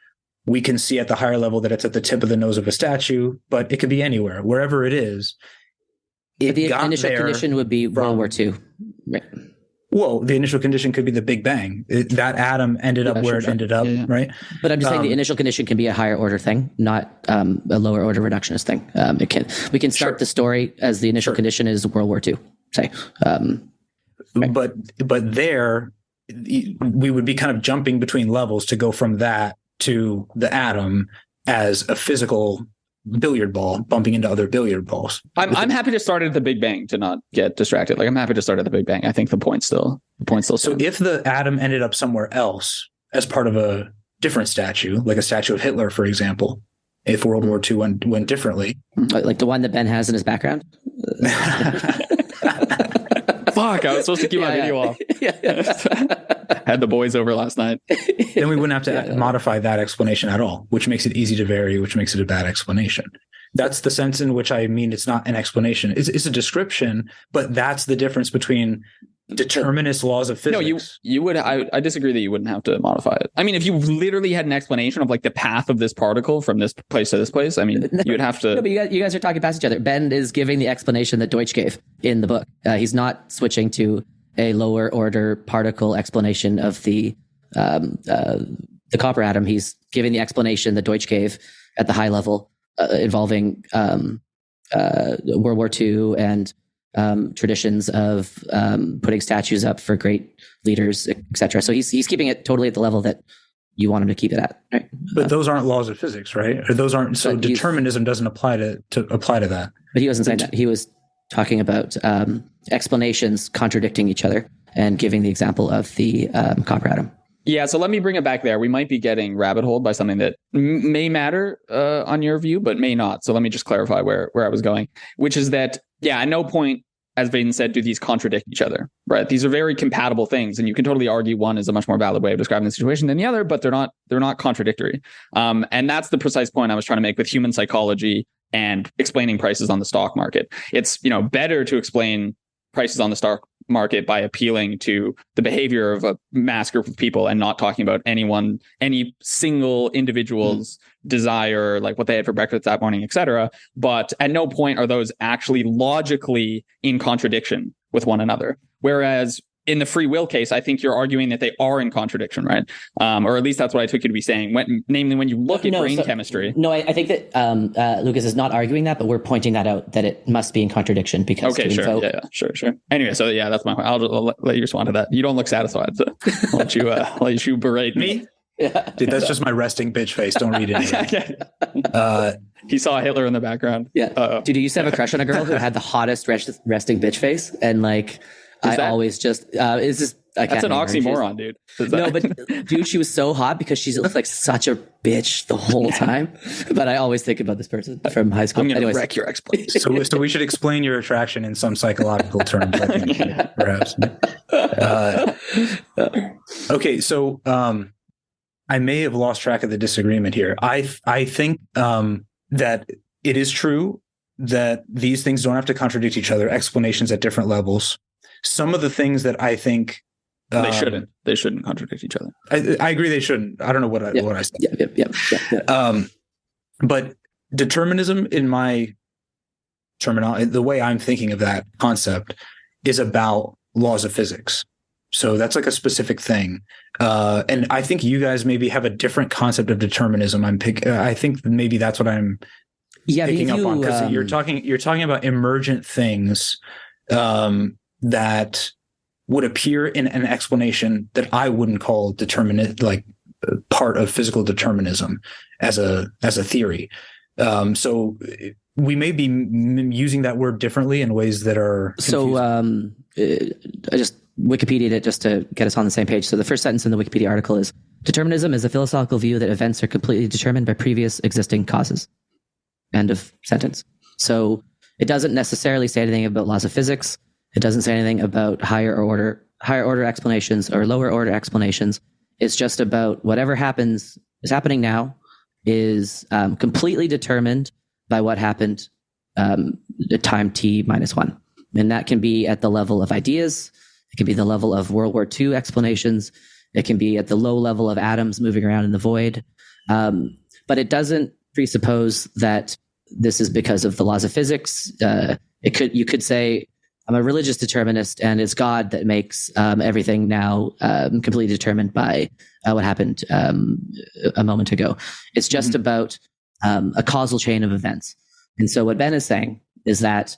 We can see at the higher level that it's at the tip of the nose of a statue, but it could be anywhere, wherever it is. The initial condition would be World War II. Right. Well, the initial condition could be the Big Bang. That atom ended up where it ended up, right? But I'm just saying the initial condition can be a higher order thing, not a lower order reductionist thing. We can start the story as the initial condition is World War II, say. Right. But there, we would be kind of jumping between levels to go from that to the atom as a physical billiard ball bumping into other billiard balls. I'm happy to start at the Big Bang to not get distracted. Like I'm happy to start at the Big Bang. I think the point still stands. So if the atom ended up somewhere else as part of a different statue, like a statue of Hitler, for example, if World War II went differently, like the one that Ben has in his background. Fuck! I was supposed to keep my video off. Had the boys over last night. Then we wouldn't have to modify that explanation at all, which makes it easy to vary, which makes it a bad explanation. That's the sense in which I mean it's not an explanation. It's a description, but that's the difference between determinist laws of physics. No, you would. I disagree that you wouldn't have to modify it. I mean, if you literally had an explanation of like the path of this particle from this place to this place, I mean, you would have to. No, but you guys are talking past each other. Ben is giving the explanation that Deutsch gave in the book. He's not switching to a lower order particle explanation of the copper atom. He's giving the explanation that Deutsch gave at the high level involving World War II and traditions of putting statues up for great leaders, etc. So he's keeping it totally at the level that you want him to keep it at. Right? But those aren't laws of physics, right? Or those aren't. So determinism doesn't apply to that. But he wasn't saying that. He was talking about explanations contradicting each other and giving the example of the copper atom. Yeah, so let me bring it back there. We might be getting rabbit holed by something that may matter on your view, but may not. So let me just clarify where I was going, which is that, yeah, at no point as Vaden said, do these contradict each other, right? These are very compatible things, and you can totally argue one is a much more valid way of describing the situation than the other, but they're not contradictory. And that's the precise point I was trying to make with human psychology and explaining prices on the stock market. It's, better to explain prices on the stock market by appealing to the behavior of a mass group of people and not talking about any single individual's desire, like what they had for breakfast that morning, etc. But at no point are those actually logically in contradiction with one another. Whereas in the free will case, I think you're arguing that they are in contradiction, right? Or at least that's what I took you to be saying. Namely, when you look at brain chemistry. No, I think that Lucas is not arguing that, but we're pointing that out, that it must be in contradiction because. Okay, sure. Yeah, sure. Anyway, so yeah, that's my point. I'll let you respond to that. You don't look satisfied, so I'll let you berate me. Yeah. Dude, that's just my resting bitch face. Don't read it. He saw Hitler in the background. Yeah. Dude, you used to have a crush on a girl who had the hottest resting bitch face, and like. Always just it's just that's an oxymoron, dude. No, but dude, she was so hot because she looked like such a bitch the whole time. But I always think about this person from high school. I'm gonna wreck your explanation. So we should explain your attraction in some psychological terms, I think, perhaps. Okay, so I may have lost track of the disagreement here. I think that it is true that these things don't have to contradict each other. Explanations at different levels. Some of the things that I think they shouldn't contradict each other. I agree they shouldn't. I don't know what I said. Yeah. But determinism, in my terminology, the way I'm thinking of that concept is about laws of physics. So that's like a specific thing. And I think you guys maybe have a different concept of determinism. I think maybe that's what I'm picking up on, because you're talking about emergent things that would appear in an explanation that I wouldn't call determinate, like part of physical determinism as a theory. So we may be using that word differently in ways that are confusing. So I just Wikipedia'd it just to get us on the same page. So the first sentence in the Wikipedia article is: determinism is a philosophical view that events are completely determined by previous existing causes. End of sentence. So it doesn't necessarily say anything about laws of physics. It doesn't say anything about higher order explanations or lower order explanations. It's just about whatever is happening now is completely determined by what happened at time t minus 1. And that can be at the level of ideas. It can be the level of World War II explanations. It can be at the low level of atoms moving around in the void. But it doesn't presuppose that this is because of the laws of physics. You could say, I'm a religious determinist, and it's God that makes everything now completely determined by what happened a moment ago. It's just about a causal chain of events. And so what Ben is saying is that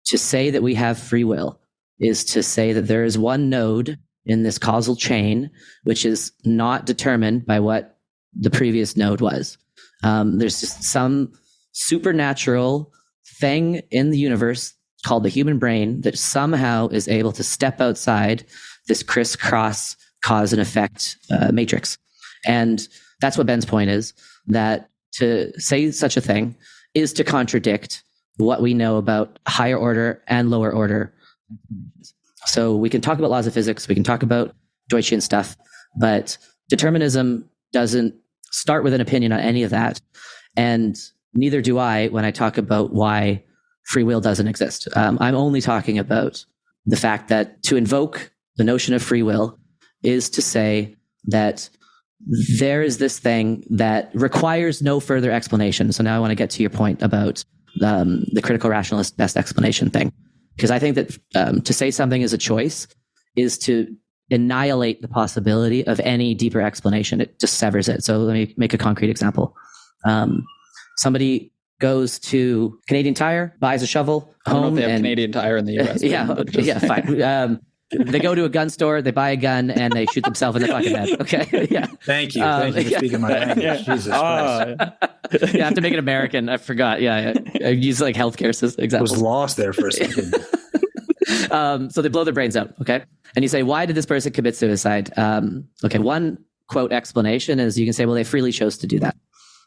to say that we have free will is to say that there is one node in this causal chain which is not determined by what the previous node was. There's just some supernatural thing in the universe called the human brain that somehow is able to step outside this crisscross cause and effect matrix. And that's what Ben's point is, that to say such a thing is to contradict what we know about higher order and lower order. So we can talk about laws of physics, we can talk about Deutschian stuff, but determinism doesn't start with an opinion on any of that. And neither do I when I talk about why free will doesn't exist. I'm only talking about the fact that to invoke the notion of free will is to say that there is this thing that requires no further explanation. So now I want to get to your point about the critical rationalist best explanation thing. Because I think that to say something is a choice is to annihilate the possibility of any deeper explanation. It just severs it. So let me make a concrete example. Somebody goes to Canadian Tire, buys a shovel. I don't know if they have Canadian Tire in the US. Yeah, fine. They go to a gun store, they buy a gun, and they shoot themselves in the fucking head. Okay, yeah. Thank you for speaking my language. Jesus Christ. You have to make it American. I forgot. Yeah. I use like healthcare examples. I was lost there for a second. So they blow their brains out. Okay, and you say, why did this person commit suicide? Okay, one quote explanation is you can say, well, they freely chose to do that.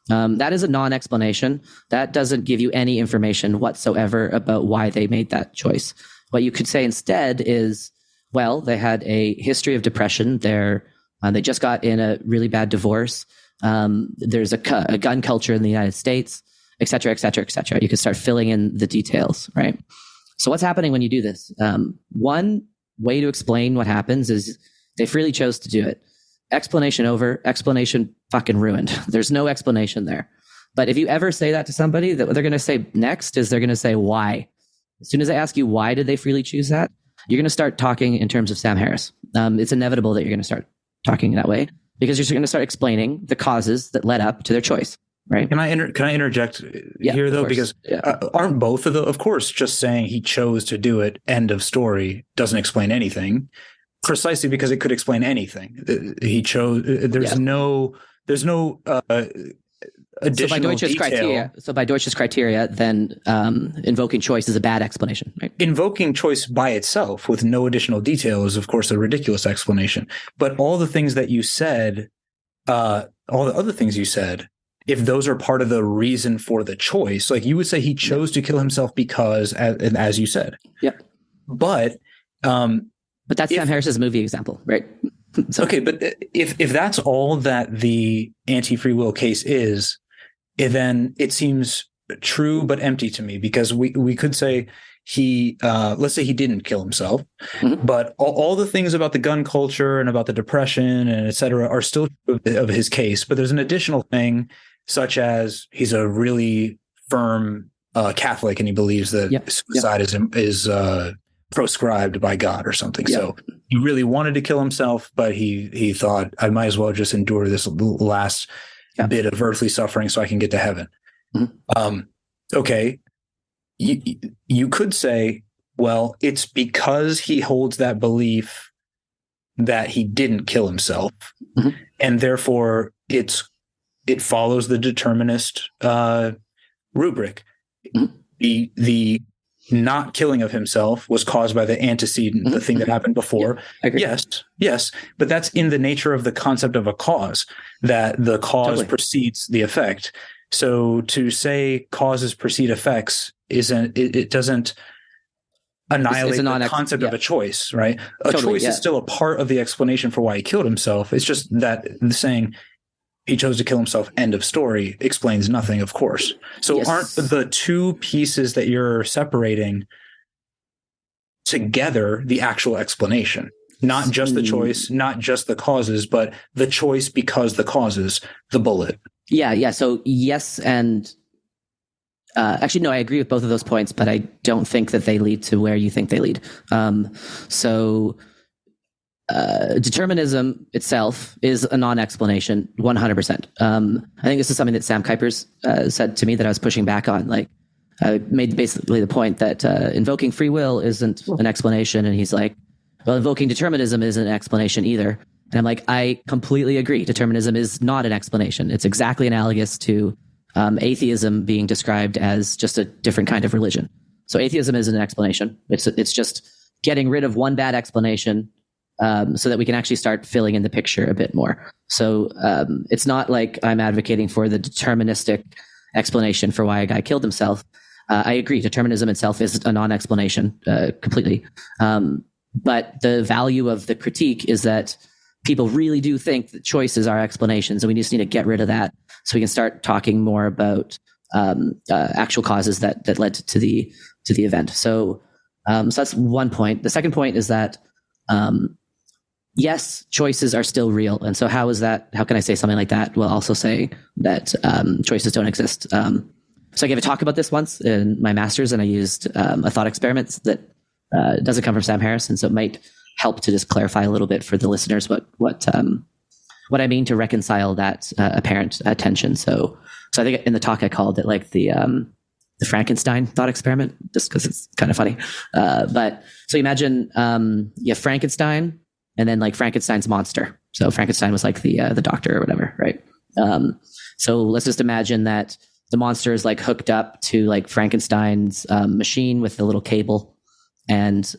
That is a non-explanation. That doesn't give you any information whatsoever about why they made that choice. What you could say instead is, well, they had a history of depression. They just got in a really bad divorce. There's a gun culture in the United States, et cetera, et cetera, et cetera. You can start filling in the details, right? So what's happening when you do this? One way to explain what happens is they freely chose to do it. Explanation over, explanation fucking ruined. There's no explanation there. But if you ever say that to somebody, what they're going to say next is they're going to say, why? As soon as I ask you, why did they freely choose that? You're going to start talking in terms of Sam Harris. It's inevitable that you're going to start talking that way because you're going to start explaining the causes that led up to their choice. Right. Can I interject here though? Because aren't both of course, just saying he chose to do it, end of story, doesn't explain anything. Precisely because it could explain anything. He chose. There's no additional detail. So by Deutsch's criteria, then invoking choice is a bad explanation. Right? Invoking choice by itself with no additional detail is, of course, a ridiculous explanation. But all the things that you said, all the other things you said, if those are part of the reason for the choice, like you would say he chose to kill himself because, as you said. Yep. But that's Sam Harris's movie example, right? So. Okay, but if that's all that the anti-free will case is, then it seems true but empty to me, because we could say let's say he didn't kill himself, but all the things about the gun culture and about the depression and et cetera are still true of his case. But there's an additional thing, such as he's a really firm Catholic and he believes that suicide is proscribed by God or something. Yeah. So he really wanted to kill himself, but he thought, I might as well just endure this last bit of earthly suffering so I can get to heaven. Okay. You could say, well, it's because he holds that belief that he didn't kill himself, and therefore it follows the determinist rubric. The not killing of himself was caused by the antecedent, the thing that happened before. Yes. But that's in the nature of the concept of a cause, that the cause precedes the effect. So to say causes precede effects it doesn't annihilate the concept of a choice, right? A choice is still a part of the explanation for why he killed himself. It's just that saying he chose to kill himself, end of story, explains nothing, of course. So aren't the two pieces that you're separating together the actual explanation? Not just the choice, not just the causes, but the choice because the causes, the bullet. Yeah. So yes, and actually, no, I agree with both of those points, but I don't think that they lead to where you think they lead. Determinism itself is a non-explanation, 100%. I think this is something that Sam Kuipers said to me that I was pushing back on. Like, I made basically the point that invoking free will isn't an explanation, and he's like, well, invoking determinism isn't an explanation either. And I'm like, I completely agree. Determinism is not an explanation. It's exactly analogous to atheism being described as just a different kind of religion. So atheism isn't an explanation. It's just getting rid of one bad explanation so that we can actually start filling in the picture a bit more. So it's not like I'm advocating for the deterministic explanation for why a guy killed himself. I agree. Determinism itself is a non-explanation completely. But the value of the critique is that people really do think that choices are explanations, and we just need to get rid of that so we can start talking more about actual causes that led to the event. So that's one point. The second point is that yes, choices are still real. And so how can I say something like that? Well, also say that choices don't exist. So I gave a talk about this once in my master's, and I used a thought experiment that doesn't come from Sam Harris, and so it might help to just clarify a little bit for the listeners what I mean to reconcile that apparent tension. So I think in the talk I called it like the Frankenstein thought experiment, just because it's kind of funny. But so imagine you have Frankenstein, and then like Frankenstein's monster. So Frankenstein was like the doctor or whatever, right? So let's just imagine that the monster is like hooked up to like Frankenstein's machine with a little cable, and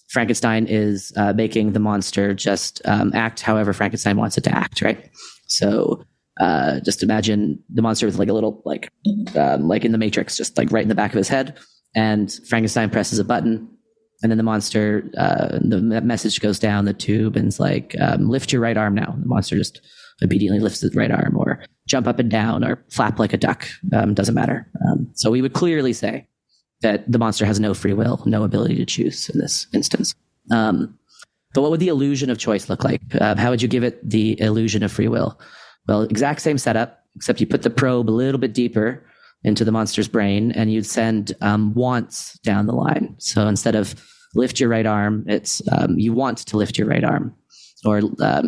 Frankenstein is making the monster just act however Frankenstein wants it to act, right? So Just imagine the monster with like a little like in the Matrix, just like right in the back of his head, and Frankenstein presses a button, and then the monster, the message goes down the tube and it's like, lift your right arm now. The monster just obediently lifts his right arm, or jump up and down, or flap like a duck. Doesn't matter. So we would clearly say that the monster has no free will, no ability to choose in this instance. But what would the illusion of choice look like? How would you give it the illusion of free will? Well, exact same setup, except you put the probe a little bit deeper into the monster's brain, and you'd send wants down the line. So instead of lift your right arm, it's you want to lift your right arm, or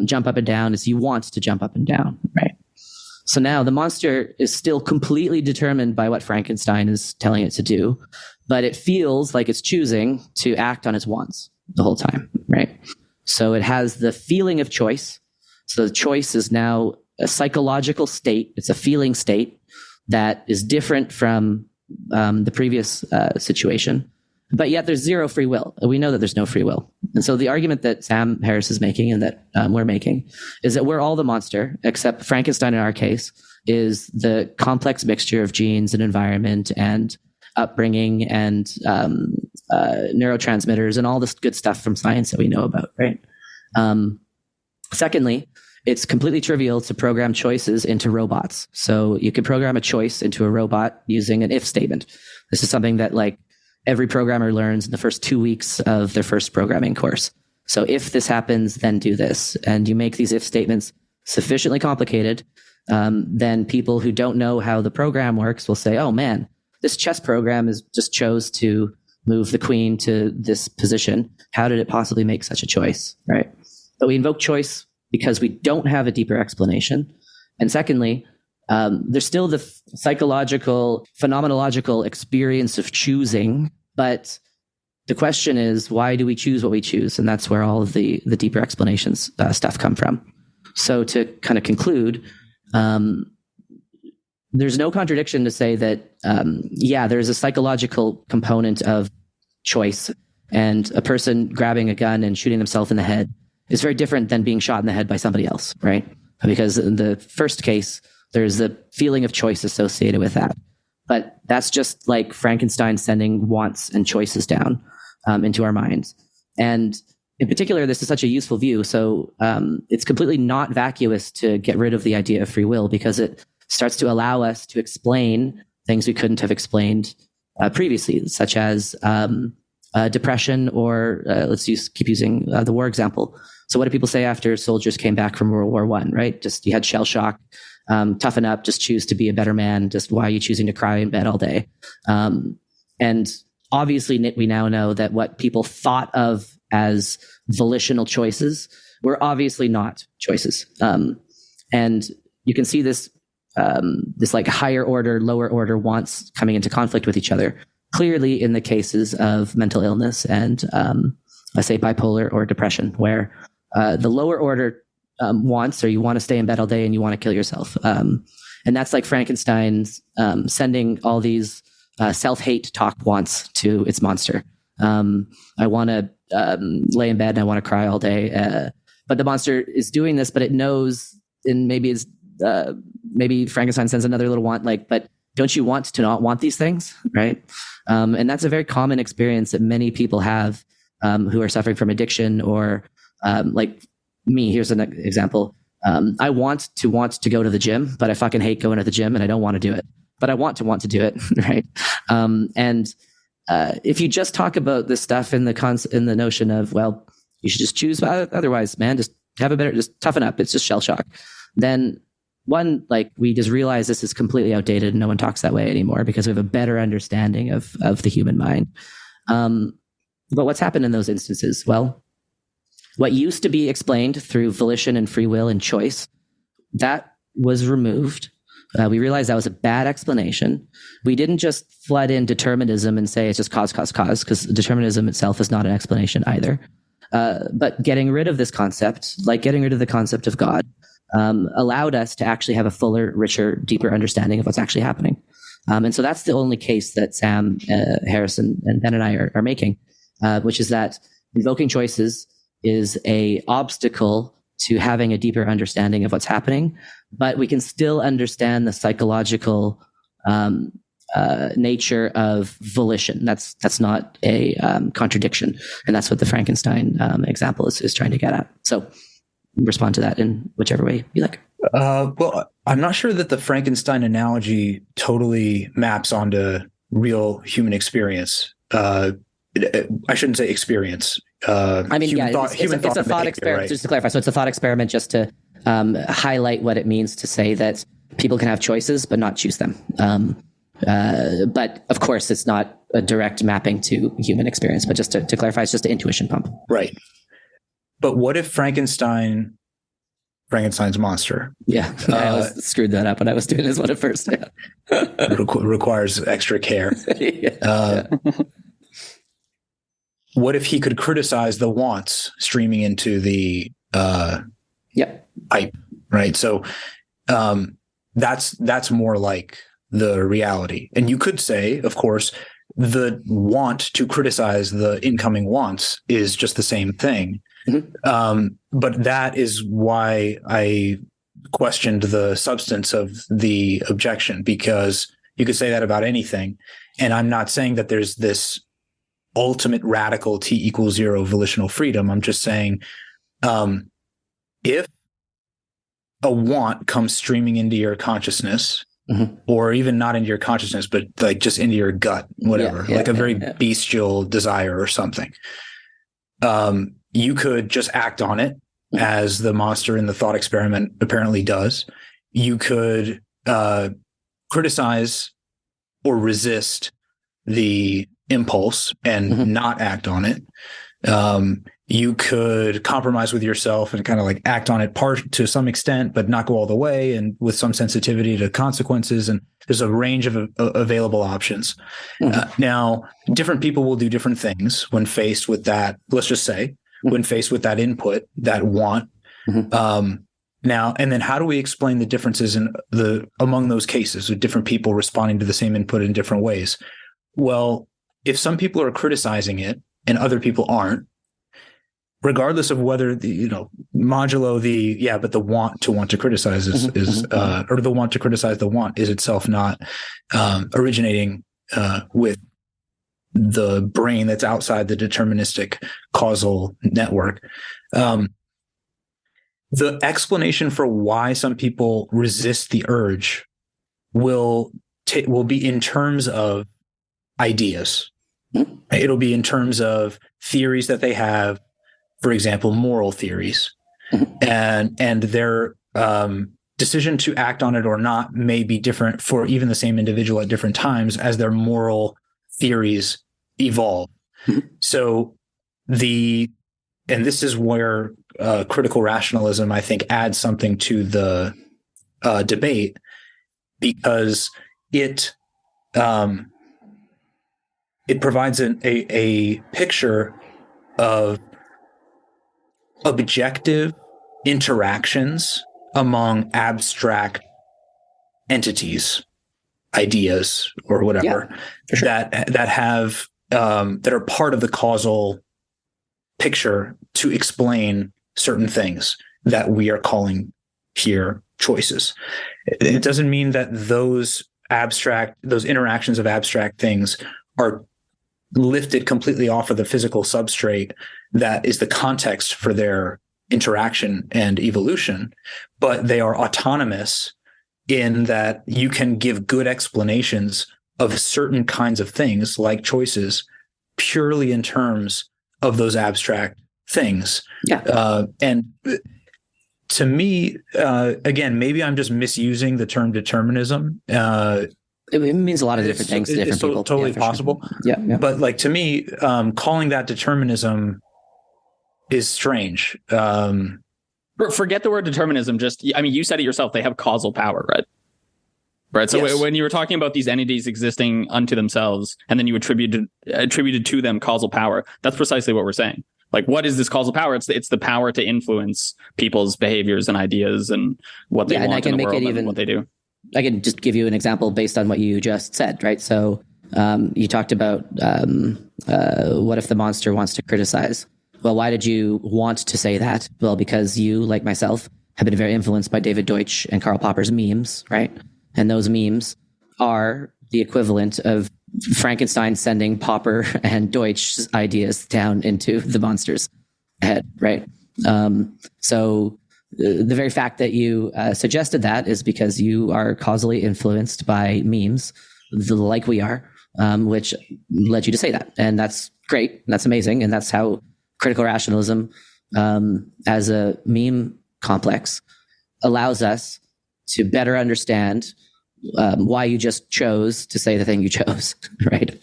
jump up and down is you want to jump up and down, right? So now the monster is still completely determined by what Frankenstein is telling it to do, but it feels like it's choosing to act on its wants the whole time, right? So it has the feeling of choice. So the choice is now a psychological state. It's a feeling state that is different from the previous situation. But yet there's zero free will. We know that there's no free will. And so the argument that Sam Harris is making, and that we're making, is that we're all the monster, except Frankenstein in our case is the complex mixture of genes and environment and upbringing and neurotransmitters and all this good stuff from science that we know about, right? Secondly, it's completely trivial to program choices into robots. So you can program a choice into a robot using an if statement. This is something that like every programmer learns in the first 2 weeks of their first programming course. So if this happens, then do this. And you make these if statements sufficiently complicated, then people who don't know how the program works will say, oh man, this chess program is just chose to move the queen to this position. How did it possibly make such a choice, right? But we invoke choice because we don't have a deeper explanation. And secondly, there's still the psychological, phenomenological experience of choosing, but the question is, why do we choose what we choose? And that's where all of the deeper explanations stuff come from. So to kind of conclude, there's no contradiction to say that, there's a psychological component of choice, and a person grabbing a gun and shooting themselves in the head is very different than being shot in the head by somebody else, right? Because in the first case, there's the feeling of choice associated with that. But that's just like Frankenstein sending wants and choices down into our minds. And in particular, this is such a useful view. So it's completely not vacuous to get rid of the idea of free will, because it starts to allow us to explain things we couldn't have explained previously, such as depression, or keep using the war example. So what do people say after soldiers came back from World War I, right? Just you had shell shock, toughen up, just choose to be a better man. Just why are you choosing to cry in bed all day? And obviously we now know that what people thought of as volitional choices were obviously not choices. And you can see this like higher order, lower order wants coming into conflict with each other, clearly in the cases of mental illness and let's say bipolar or depression, where the lower order wants, or you want to stay in bed all day and you want to kill yourself. And that's like Frankenstein's sending all these self-hate talk wants to its monster. I want to lay in bed and I want to cry all day. But the monster is doing this, but it knows, and maybe Frankenstein sends another little want, like, but don't you want to not want these things, right? And that's a very common experience that many people have who are suffering from addiction, or like me. Here's an example. I want to go to the gym, but I fucking hate going to the gym and I don't want to do it, but I want to do it, right? And if you just talk about this stuff in the notion of, well, you should just choose otherwise, man, just toughen up. It's just shell shock. Then one, like, we just realize this is completely outdated and no one talks that way anymore because we have a better understanding of the human mind. But what's happened in those instances? Well, what used to be explained through volition and free will and choice, that was removed. We realized that was a bad explanation. We didn't just flood in determinism and say it's just cause, because determinism itself is not an explanation either. But getting rid of this concept, like getting rid of the concept of God, allowed us to actually have a fuller, richer, deeper understanding of what's actually happening. And so that's the only case that Sam Harrison and Ben and I are making, which is that invoking choices is a obstacle to having a deeper understanding of what's happening, but we can still understand the psychological nature of volition. That's not a contradiction, and that's what the Frankenstein example is trying to get at. So respond to that in whichever way you like. Well, I'm not sure that the Frankenstein analogy totally maps onto real human experience. I shouldn't say experience. I mean, it's a thought experiment. Right? Just to clarify, so it's a thought experiment just to highlight what it means to say that people can have choices but not choose them. But of course, it's not a direct mapping to human experience. But just to clarify, it's just an intuition pump. Right. But what if Frankenstein's monster? Yeah, I screwed that up when I was doing this one at first. Yeah. Requires extra care. What if he could criticize the wants streaming into the pipe? Right. So that's more like the reality. And you could say, of course, the want to criticize the incoming wants is just the same thing. Mm-hmm. But that is why I questioned the substance of the objection, because you could say that about anything. And I'm not saying that there's this ultimate radical T=0 volitional freedom. I'm just saying, if a want comes streaming into your consciousness, mm-hmm. or even not into your consciousness, but like just into your gut, whatever, like a very bestial desire or something, you could just act on it, as the monster in the thought experiment apparently does. You could criticize or resist the impulse and mm-hmm. not act on it. You could compromise with yourself and kind of like act on it to some extent, but not go all the way, and with some sensitivity to consequences. And there's a range of available options. Mm-hmm. Now, different people will do different things when faced with that. Let's just say, mm-hmm. when faced with that input, that want. Mm-hmm. Now, and then how do we explain the differences among those cases with different people responding to the same input in different ways? Well, if some people are criticizing it and other people aren't, regardless of whether modulo but the want to criticize is or the want to criticize the want is itself not originating with the brain that's outside the deterministic causal network. The explanation for why some people resist the urge will be in terms of ideas. It'll be in terms of theories that they have, for example, moral theories, and their decision to act on it or not may be different for even the same individual at different times as their moral theories evolve. So and this is where critical rationalism, I think, adds something to the debate, because it provides a picture of objective interactions among abstract entities, ideas, or whatever, for sure. that have that are part of the causal picture to explain certain things that we are calling here choices. It doesn't mean that those interactions of abstract things are lifted completely off of the physical substrate that is the context for their interaction and evolution, but they are autonomous in that you can give good explanations of certain kinds of things like choices purely in terms of those abstract things. And to me, again, maybe I'm just misusing the term determinism. It means a lot of different things to different people. Totally possible. Sure. Yeah. But like, to me, calling that determinism is strange. Forget the word determinism. You said it yourself. They have causal power, right? Right. So yes. When you were talking about these entities existing unto themselves, and then you attributed to them causal power, that's precisely what we're saying. Like, what is this causal power? It's the power to influence people's behaviors and ideas and what they want in the world and what they do. I can just give you an example based on what you just said, right? So you talked about what if the monster wants to criticize? well, why did you want to say that? Well, because you, like myself, have been very influenced by David Deutsch and Karl Popper's memes, right? And those memes are the equivalent of Frankenstein sending Popper and Deutsch's ideas down into the monster's head, right? So the very fact that you suggested that is because you are causally influenced by memes, like we are, which led you to say that. And that's great. That's amazing. And that's how critical rationalism, as a meme complex, allows us to better understand why you just chose to say the thing you chose, right?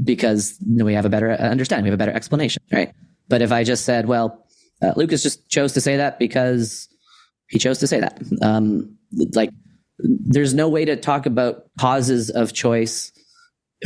Because we have a better understanding, we have a better explanation, right? But if I just said, well, Lucas just chose to say that because he chose to say that, like, there's no way to talk about causes of choice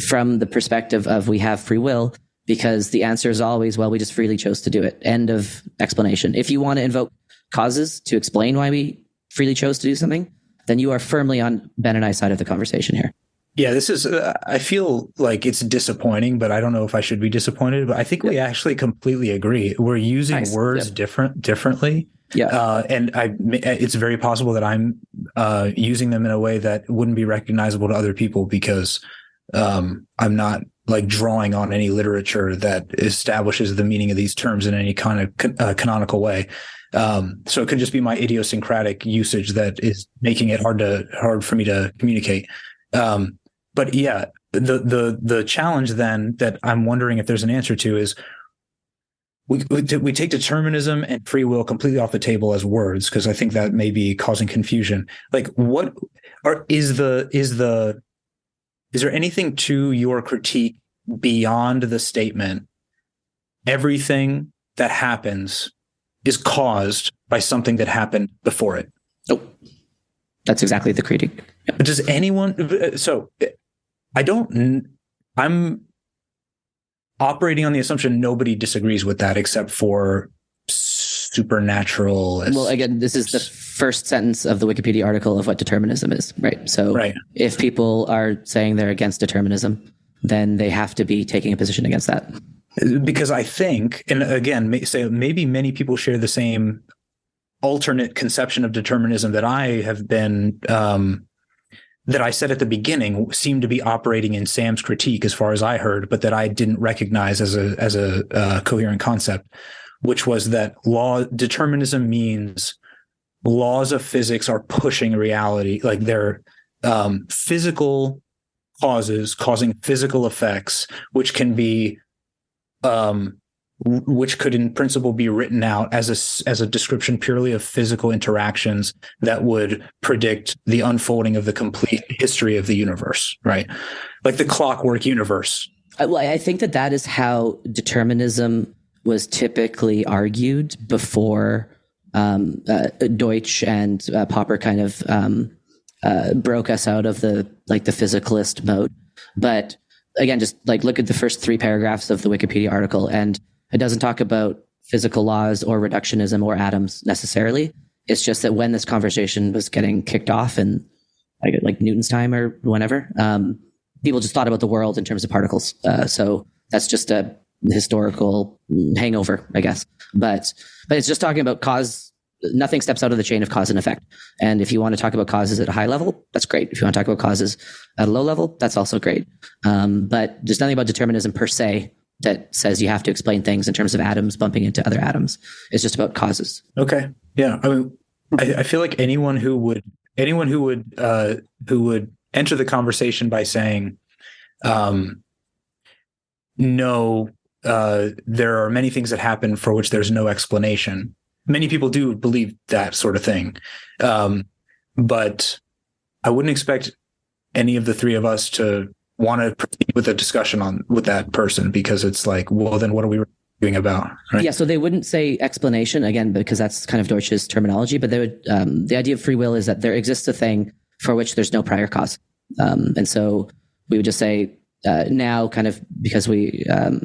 from the perspective of we have free will, because the answer is always, well, we just freely chose to do it. End of explanation. If you want to invoke causes to explain why we freely chose to do something, then you are firmly on Ben and I's side of the conversation here. Yeah, this is, I feel like it's disappointing, but I don't know if I should be disappointed, but I think we actually completely agree. We're using words differently. Yeah. And it's very possible that I'm using them in a way that wouldn't be recognizable to other people because I'm not like drawing on any literature that establishes the meaning of these terms in any kind of canonical way. So it could just be my idiosyncratic usage that is making it hard for me to communicate. But yeah, the challenge then that I'm wondering if there's an answer to is we take determinism and free will completely off the table as words, because I think that may be causing confusion. Like, is there anything to your critique beyond the statement everything that happens is caused by something that happened before it? Nope. That's exactly the critique. Yep. Does anyone? So I'm operating on the assumption nobody disagrees with that except for supernatural. Well, again, this is the first sentence of the Wikipedia article of what determinism is, right? So if people are saying they're against determinism, then they have to be taking a position against that. Because I think, and again, maybe many people share the same alternate conception of determinism that I have been, that I said at the beginning seemed to be operating in Sam's critique as far as I heard, but that I didn't recognize as a coherent concept, which was that determinism means laws of physics are pushing reality, like they're physical causes causing physical effects, which can be which could in principle be written out as a description purely of physical interactions that would predict the unfolding of the complete history of the universe, right? Like the clockwork universe. Well, I think that is how determinism was typically argued before Deutsch and Popper kind of broke us out of the physicalist mode. But again, just like look at the first 3 paragraphs of the Wikipedia article, and it doesn't talk about physical laws or reductionism or atoms necessarily. It's just that when this conversation was getting kicked off in like Newton's time or whenever, people just thought about the world in terms of particles. So that's just a historical hangover, I guess. But it's just talking about cause. Nothing steps out of the chain of cause and effect. And if you want to talk about causes at a high level, that's great. If you want to talk about causes at a low level, that's also great. But there's nothing about determinism per se that says you have to explain things in terms of atoms bumping into other atoms. It's just about causes. Okay. Yeah. I mean, I feel like anyone who would enter the conversation by saying, no, there are many things that happen for which there's no explanation. Many people do believe that sort of thing. But I wouldn't expect any of the 3 of us to want to proceed with a discussion with that person, because it's like, well, then what are we arguing about? Right? Yeah. So they wouldn't say explanation again, because that's kind of Deutsch's terminology, but they would, the idea of free will is that there exists a thing for which there's no prior cause. And so we would just say, now kind of because we're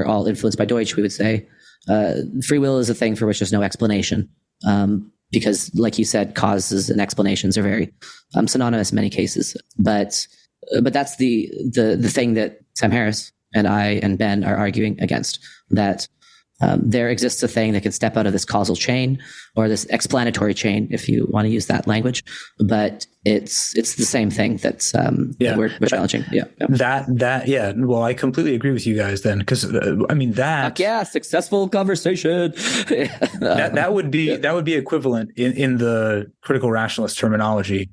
all influenced by Deutsch, we would say, free will is a thing for which there's no explanation. Because like you said, causes and explanations are very synonymous in many cases. But that's the thing that Sam Harris and I and Ben are arguing against, that there exists a thing that can step out of this causal chain or this explanatory chain, if you want to use that language. But it's the same thing that's that we're challenging. Yeah. Well, I completely agree with you guys then, because successful conversation. that would be equivalent in the critical rationalist terminology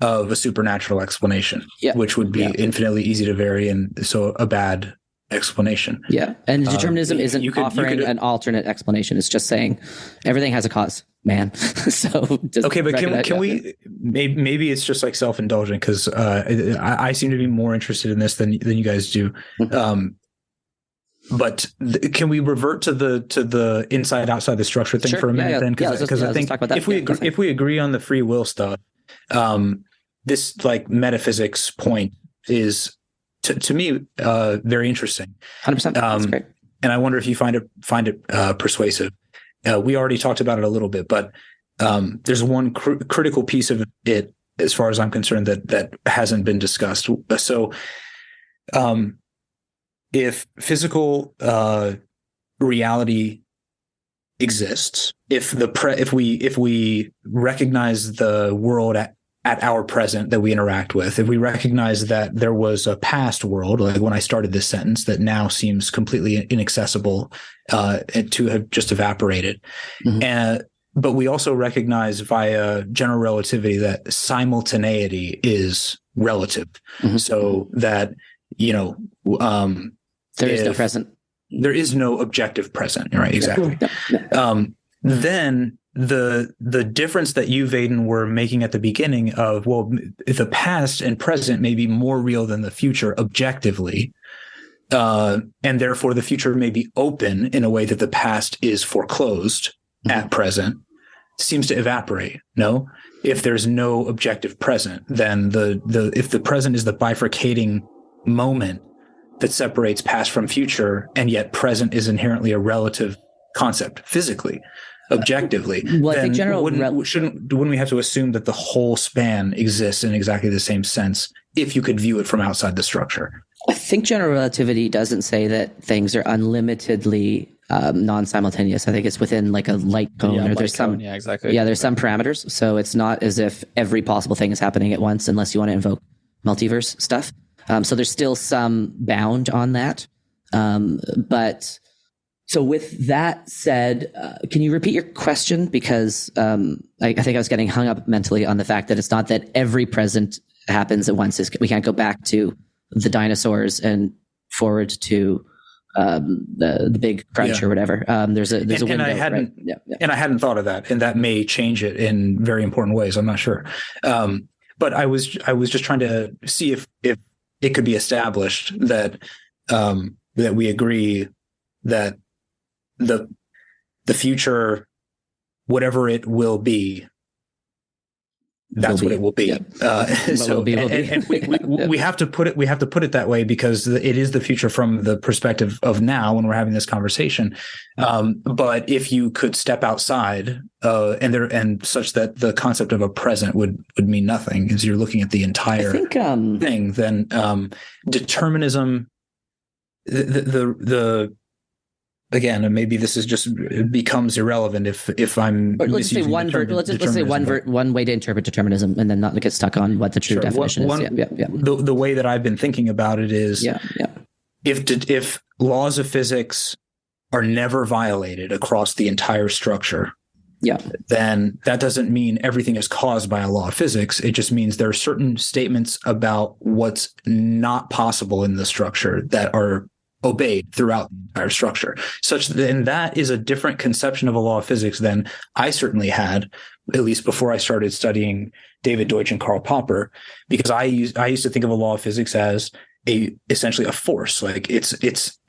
of a supernatural explanation, which would be infinitely easy to vary, and so a bad explanation. Yeah. And determinism isn't offering an alternate explanation. It's just saying everything has a cause, man. So okay, but can we maybe it's just like self-indulgent, because I seem to be more interested in this than you guys do. But can we revert to the inside outside the structure thing for a minute then? Because I think if we agree on the free will stuff, this like metaphysics point is to me very interesting. 100%. That's great. And I wonder if you find it persuasive. We already talked about it a little bit, but there's one critical piece of it, as far as I'm concerned, that hasn't been discussed. So, if physical reality exists, if we recognize the world at our present that we interact with, if we recognize that there was a past world, like when I started this sentence, that now seems completely inaccessible to have just evaporated, but we also recognize via general relativity that simultaneity is relative, so that there is no present. There is no objective present, right? Exactly. Then the difference that you, Vaden, were making at the beginning of, well, the past and present may be more real than the future objectively, and therefore the future may be open in a way that the past is foreclosed at present, seems to evaporate. No, if there's no objective present, then if the present is the bifurcating moment that separates past from future, and yet present is inherently a relative concept physically, objectively, well, then I think wouldn't we have to assume that the whole span exists in exactly the same sense if you could view it from outside the structure? I think general relativity doesn't say that things are unlimitedly non-simultaneous. I think it's within like a light cone, or there's some exactly. Yeah, there's some parameters. So it's not as if every possible thing is happening at once, unless you want to invoke multiverse stuff. So there's still some bound on that. But so with that said, can you repeat your question? Because I think I was getting hung up mentally on the fact that it's not that every present happens at once. We can't go back to the dinosaurs and forward to the big crunch or whatever. There's a window. And I hadn't thought of that, and that may change it in very important ways. I'm not sure. But I was just trying to see if it could be established that that we agree that the future, whatever it will be, that's what it will be. We have to put it that way, because it is the future from the perspective of now when we're having this conversation. But if you could step outside and such that the concept of a present would mean nothing, as you're looking at the entire thing, then determinism, again, and maybe this is just, it becomes irrelevant if I'm. Let's say one way to interpret determinism, and then not get stuck on what the true definition is. The way that I've been thinking about it is, if laws of physics are never violated across the entire structure, then that doesn't mean everything is caused by a law of physics. It just means there are certain statements about what's not possible in the structure that are obeyed throughout the entire structure, and that is a different conception of a law of physics than I certainly had, at least before I started studying David Deutsch and Karl Popper, because I used to think of a law of physics as essentially a force, like it's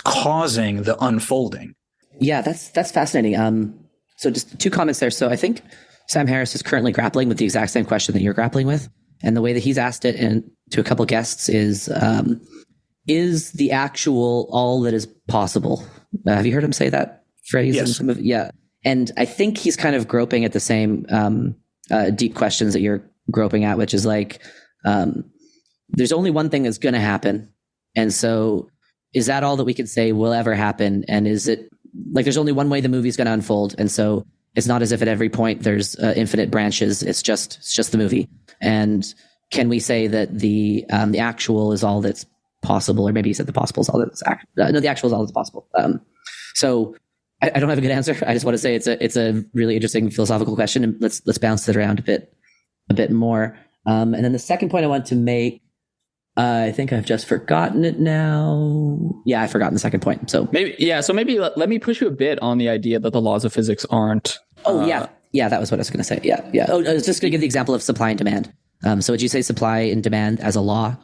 causing the unfolding. Yeah, that's fascinating. So just two comments there. So I think Sam Harris is currently grappling with the exact same question that you're grappling with, and the way that he's asked it, and to a couple guests, is the actual all that is possible? Have you heard him say that phrase? Yes. And I think he's kind of groping at the same deep questions that you're groping at, which is like, there's only one thing that's going to happen. And so is that all that we can say will ever happen? And is it like there's only one way the movie's going to unfold, and so it's not as if at every point there's infinite branches. It's just the movie. And can we say that the actual is all that's possible, or maybe you said the possible is all that's the actual is all that's possible. So I don't have a good answer. I just want to say it's a really interesting philosophical question, and let's bounce it around a bit more. And then the second point I want to make, I think I've just forgotten it now. Yeah, I've forgotten the second point. So maybe let me push you a bit on the idea that the laws of physics aren't. Yeah, that was what I was going to say. Yeah. Oh, I was just going to give the example of supply and demand. So would you say supply and demand as a law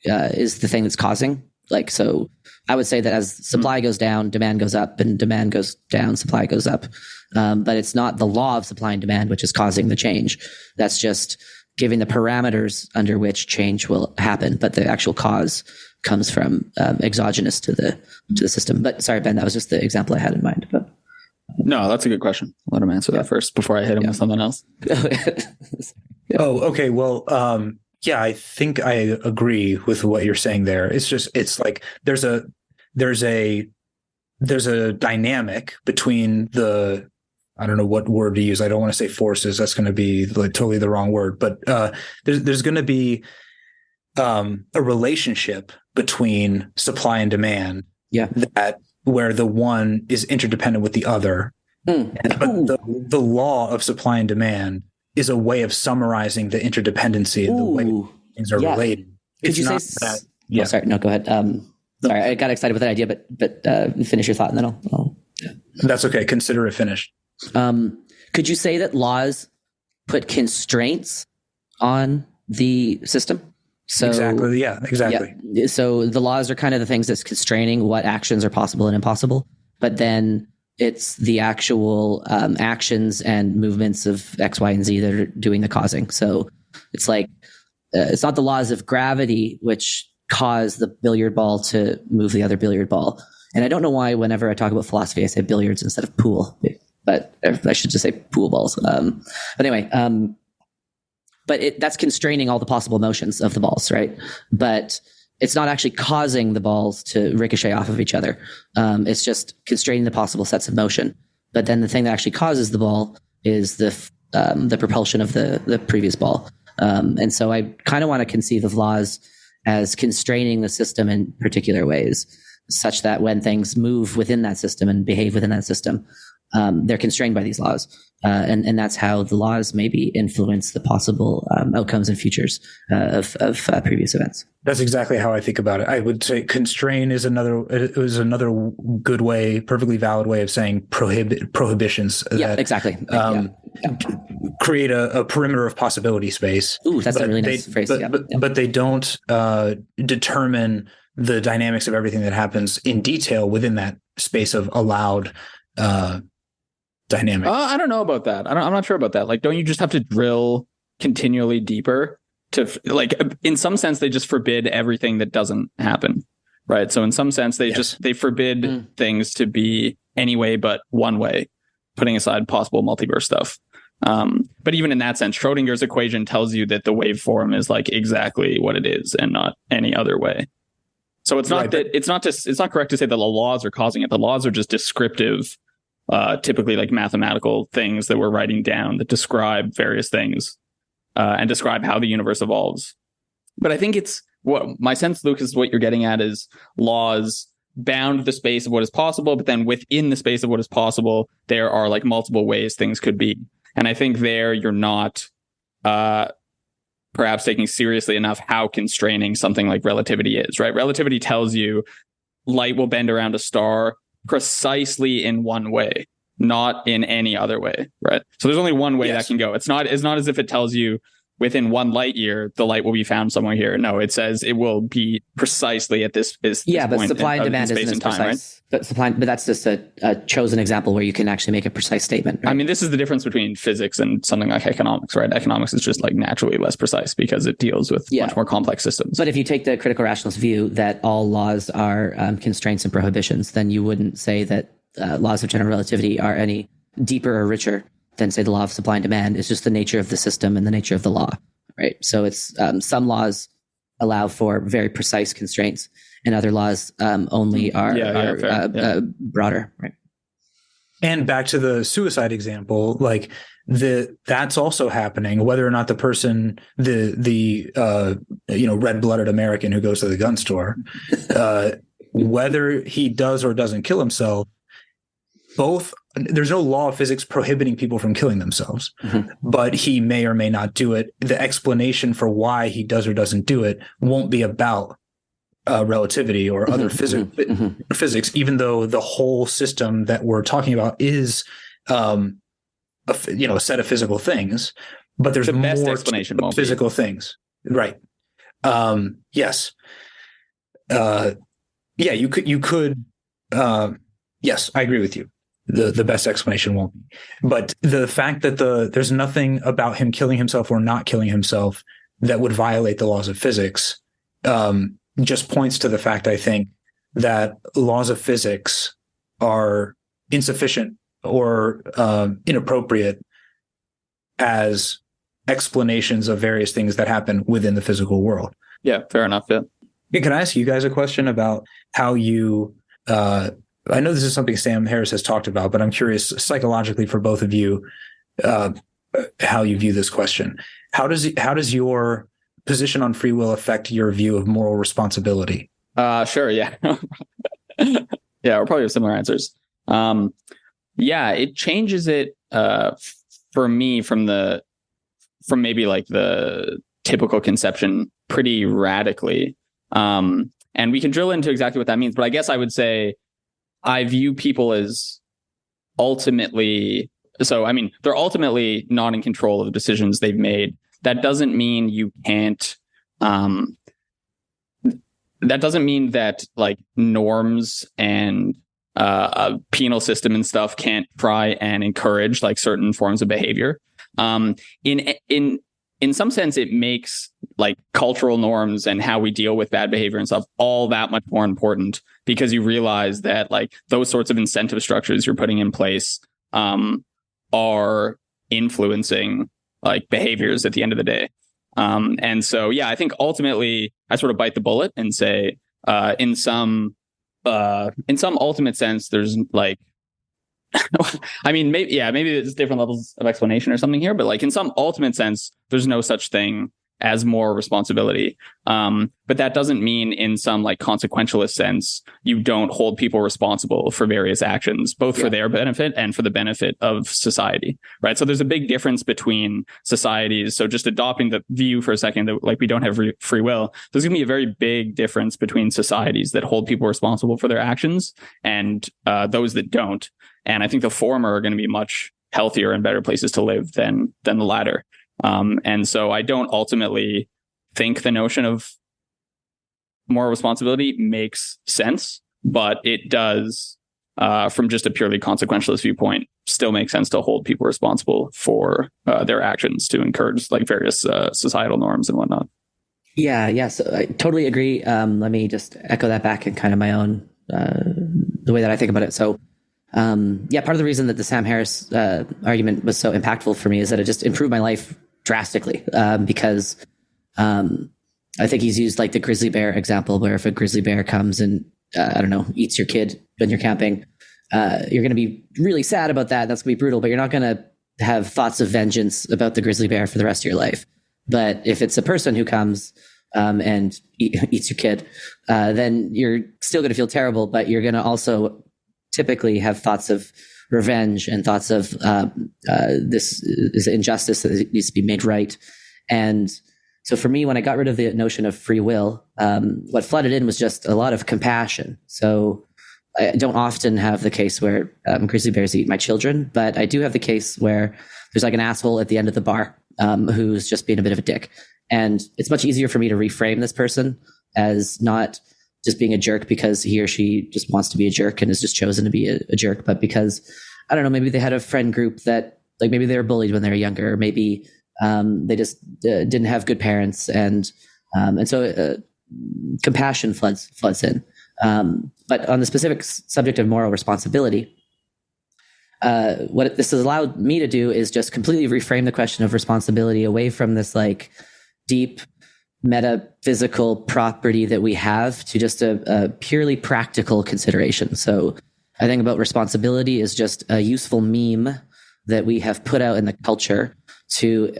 is the thing that's causing? Like, so I would say that as supply goes down, demand goes up, and demand goes down, supply goes up. But it's not the law of supply and demand which is causing the change. That's just giving the parameters under which change will happen. But the actual cause comes from exogenous to the system. But sorry, Ben, that was just the example I had in mind. But no, that's a good question. Let him answer that first before I hit him with something else. Oh, okay. Well, yeah, I think I agree with what you're saying there. It's like there's a dynamic between the, I don't know what word to use. I don't want to say forces. That's going to be like totally the wrong word, but there's going to be a relationship between supply and demand. Yeah. That where the one is interdependent with the other. But the law of supply and demand is a way of summarizing the interdependency and the way things are related. Could you say that? Yeah. Oh, sorry. No, go ahead. Sorry, I got excited with that idea, but finish your thought and then I'll That's okay. Consider it finished. Could you say that laws put constraints on the system? So exactly. Yeah, exactly. Yeah. So the laws are kind of the things that's constraining what actions are possible and impossible, but then it's the actual actions and movements of X, Y, and Z that are doing the causing. So it's like, it's not the laws of gravity which cause the billiard ball to move the other billiard ball. And I don't know why whenever I talk about philosophy, I say billiards instead of pool, but I should just say pool balls. But anyway, but that's constraining all the possible motions of the balls, right? But it's not actually causing the balls to ricochet off of each other. It's just constraining the possible sets of motion. But then the thing that actually causes the ball is the propulsion of the previous ball. And so I kind of want to conceive of laws as constraining the system in particular ways, such that when things move within that system and behave within that system, they're constrained by these laws. And that's how the laws maybe influence the possible outcomes and futures of previous events. That's exactly how I think about it. I would say constrain is another good way, perfectly valid way of saying prohibitions. Yeah, exactly. Create a perimeter of possibility space. Ooh, that's a really nice phrase. But they don't determine the dynamics of everything that happens in detail within that space of allowed dynamic. I don't know about that. I'm not sure about that. Like, don't you just have to drill continually deeper to, like, in some sense, they just forbid everything that doesn't happen, right? So in some sense, they forbid things to be any way but one way, putting aside possible multiverse stuff. But even in that sense, Schrodinger's equation tells you that the waveform is like exactly what it is and not any other way. So it's not it's not correct to say that the laws are causing it. The laws are just descriptive, typically like mathematical things that we're writing down that describe various things and describe how the universe evolves. But I think it's what my sense, Lucas, is what you're getting at is laws bound the space of what is possible, but then within the space of what is possible, there are like multiple ways things could be. And I think there you're not perhaps taking seriously enough how constraining something like relativity is, right? Relativity tells you light will bend around a star precisely in one way, not in any other way, right? So there's only one way that can go. It's not as if it tells you within 1 light year, the light will be found somewhere here. No, it says it will be precisely at this but point supply and demand isn't as precise. Right? But that's just a chosen example where you can actually make a precise statement. Right? I mean, this is the difference between physics and something like economics, right? Economics is just like naturally less precise because it deals with much more complex systems. But if you take the critical rationalist view that all laws are constraints and prohibitions, then you wouldn't say that laws of general relativity are any deeper or richer than, say, the law of supply and demand. It's just the nature of the system and the nature of the law, right? So it's some laws allow for very precise constraints, and other laws only are broader, right? And back to the suicide example, like that's also happening, whether or not the person, the red-blooded American who goes to the gun store, whether he does or doesn't kill himself, there's no law of physics prohibiting people from killing themselves, but he may or may not do it. The explanation for why he does or doesn't do it won't be about relativity or other physics, even though the whole system that we're talking about is a set of physical things, but there's the best more explanation physical things. Right. Yes. You could, yes, I agree with you. The best explanation won't be. But the fact that there's nothing about him killing himself or not killing himself that would violate the laws of physics, just points to the fact, I think, that laws of physics are insufficient or inappropriate as explanations of various things that happen within the physical world. Yeah, fair enough. Yeah. Can I ask you guys a question about how you I know this is something Sam Harris has talked about, but I'm curious psychologically for both of you, how you view this question. How does your position on free will affect your view of moral responsibility? Sure. Yeah. Yeah, we'll probably have similar answers. It changes it for me from maybe like the typical conception pretty radically. And we can drill into exactly what that means, but I guess I would say I view people as ultimately, they're ultimately not in control of the decisions they've made. That doesn't mean you can't, that doesn't mean that like norms and a penal system and stuff can't try and encourage like certain forms of behavior. In some sense, it makes like cultural norms and how we deal with bad behavior and stuff all that much more important, because you realize that like those sorts of incentive structures you're putting in place are influencing like behaviors at the end of the day. And so, yeah, I think ultimately I sort of bite the bullet and say, in some ultimate sense, there's like, maybe there's different levels of explanation or something here, but like in some ultimate sense, there's no such thing as moral responsibility. But that doesn't mean in some like consequentialist sense, you don't hold people responsible for various actions, both for their benefit and for the benefit of society, right? So there's a big difference between societies. So just adopting the view for a second that like we don't have free will, there's going to be a very big difference between societies that hold people responsible for their actions and those that don't. And I think the former are going to be much healthier and better places to live than the latter. And so I don't ultimately think the notion of moral responsibility makes sense, but it does, from just a purely consequentialist viewpoint, still make sense to hold people responsible for their actions to encourage like various societal norms and whatnot. Yeah. So I totally agree. Let me just echo that back in kind of my own, the way that I think about it. So part of the reason that the Sam Harris argument was so impactful for me is that it just improved my life drastically, because I think he's used like the grizzly bear example, where if a grizzly bear comes and eats your kid when you're camping, you're going to be really sad about that. That's going to be brutal, but you're not going to have thoughts of vengeance about the grizzly bear for the rest of your life. But if it's a person who comes and eats your kid, then you're still going to feel terrible, but you're going to also typically have thoughts of revenge and thoughts of this is injustice that needs to be made right. And so for me, when I got rid of the notion of free will, what flooded in was just a lot of compassion. So I don't often have the case where grizzly bears eat my children, but I do have the case where there's like an asshole at the end of the bar who's just being a bit of a dick. And it's much easier for me to reframe this person as not just being a jerk because he or she just wants to be a jerk and has just chosen to be a jerk, but because, I don't know, maybe they had a friend group that, like, maybe they were bullied when they were younger, or maybe they just didn't have good parents, and so compassion floods in. But on the specific subject of moral responsibility, what this has allowed me to do is just completely reframe the question of responsibility away from this like deep metaphysical property that we have to just a purely practical consideration. So I think about responsibility is just a useful meme that we have put out in the culture to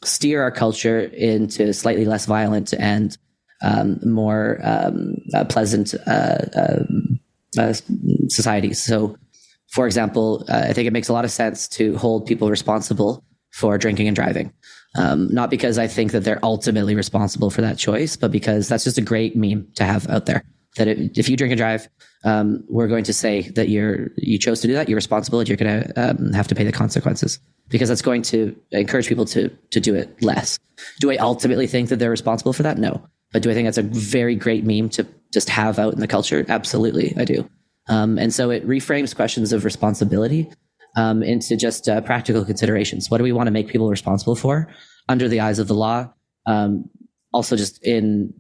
steer our culture into slightly less violent and more pleasant societies. So, for example, I think it makes a lot of sense to hold people responsible for drinking and driving. Not because I think that they're ultimately responsible for that choice, but because that's just a great meme to have out there. That if you drink and drive, we're going to say that you chose to do that, you're responsible, and you're going to have to pay the consequences, because that's going to encourage people to do it less. Do I ultimately think that they're responsible for that? No. But do I think that's a very great meme to just have out in the culture? Absolutely, I do. And so it reframes questions of responsibility into just practical considerations. What do we want to make people responsible for under the eyes of the law? Also just in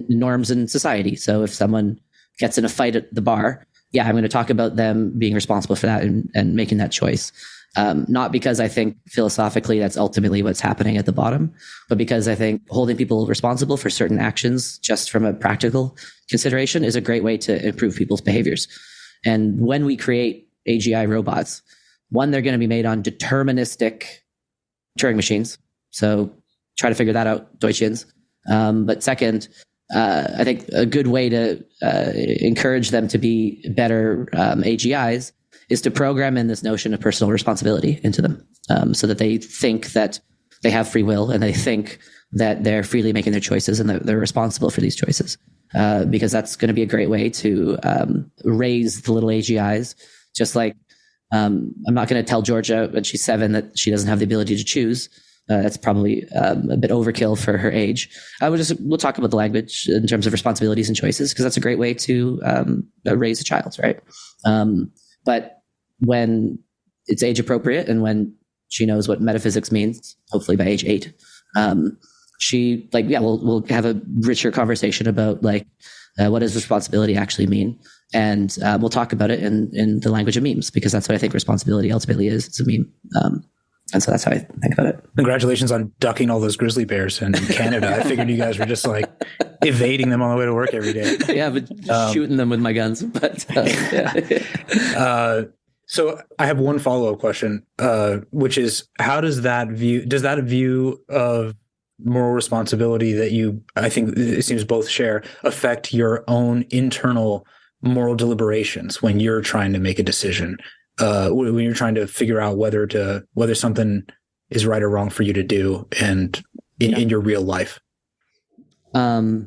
norms in society. So if someone gets in a fight at the bar, yeah, I'm going to talk about them being responsible for that and making that choice. Not because I think philosophically that's ultimately what's happening at the bottom, but because I think holding people responsible for certain actions just from a practical consideration is a great way to improve people's behaviors. And when we create AGI robots, one, they're going to be made on deterministic Turing machines. So try to figure that out, Deutschians. But second, I think a good way to encourage them to be better AGIs is to program in this notion of personal responsibility into them, so that they think that they have free will and they think that they're freely making their choices and that they're responsible for these choices. Because that's going to be a great way to raise the little AGIs. Just like I'm not going to tell Georgia when she's 7 that she doesn't have the ability to choose. That's probably a bit overkill for her age. We'll talk about the language in terms of responsibilities and choices, because that's a great way to raise a child, right? But when it's age appropriate and when she knows what metaphysics means, hopefully by age 8, we'll have a richer conversation about what does responsibility actually mean, and we'll talk about it in the language of memes, because that's what I think responsibility ultimately is. It's a meme. And so that's how I think about it. Congratulations on ducking all those grizzly bears in Canada. I figured you guys were just evading them on the way to work every day. Yeah, but shooting them with my guns. But yeah. So I have one follow-up question, which is, how does that view of moral responsibility that you, I think it seems both share, affect your own internal moral deliberations when you're trying to make a decision? When you're trying to figure out whether something is right or wrong for you to do and in your real life. So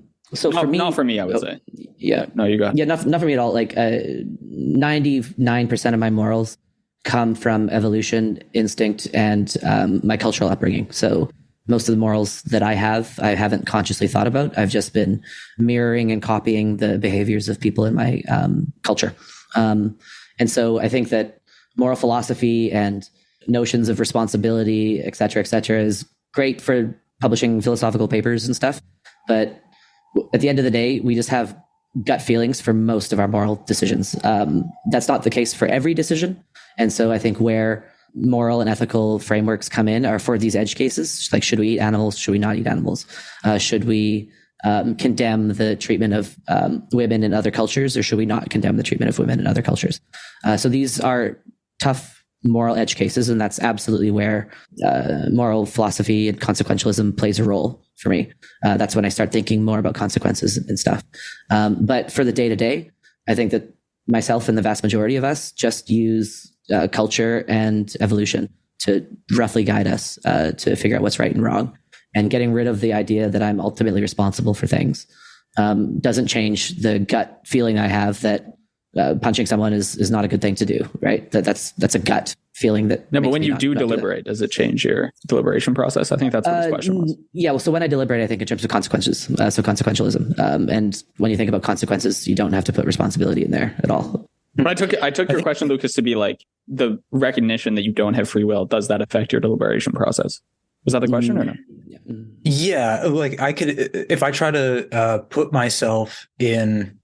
for me, not for me, I would say. Yeah. No, you go. Yeah, not for me at all. 99% of my morals come from evolution, instinct, and my cultural upbringing. So most of the morals that I haven't consciously thought about. I've just been mirroring and copying the behaviors of people in my culture. And so I think that moral philosophy and notions of responsibility, et cetera, is great for publishing philosophical papers and stuff. But at the end of the day, we just have gut feelings for most of our moral decisions. That's not the case for every decision. And so I think where moral and ethical frameworks come in are for these edge cases, like should we eat animals? Should we not eat animals? Should we condemn the treatment of women in other cultures, or should we not condemn the treatment of women in other cultures? So these are tough moral edge cases, and that's absolutely where moral philosophy and consequentialism plays a role for me. That's when I start thinking more about consequences and stuff. But for the day-to-day, I think that myself and the vast majority of us just use culture and evolution to roughly guide us to figure out what's right and wrong. And getting rid of the idea that I'm ultimately responsible for things doesn't change the gut feeling I have that punching someone is not a good thing to do, right? That's a gut feeling that. No, but when you do deliberate, does it change your deliberation process? I think that's what this question was. Yeah, well, so when I deliberate, I think in terms of consequences, so consequentialism. And when you think about consequences, you don't have to put responsibility in there at all. But I took your question, Lucas, to be like the recognition that you don't have free will. Does that affect your deliberation process? Was that the question or no? Yeah, I could, if I try to put myself in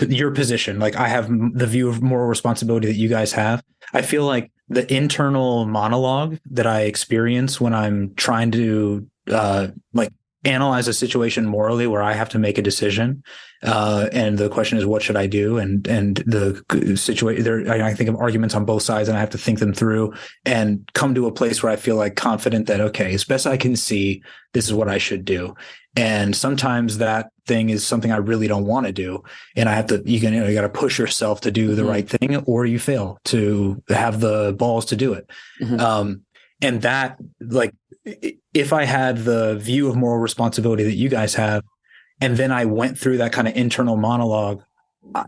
your position, I have the view of moral responsibility that you guys have. I feel like the internal monologue that I experience when I'm trying to analyze a situation morally where I have to make a decision, and the question is, what should I do? And the situation there, I think of arguments on both sides, and I have to think them through and come to a place where I feel like confident that, okay, as best I can see, this is what I should do. And sometimes that thing is something I really don't want to do, and I have to, you got to push yourself to do the right thing, or you fail to have the balls to do it. And that, like, if I had the view of moral responsibility that you guys have, and then I went through that kind of internal monologue, I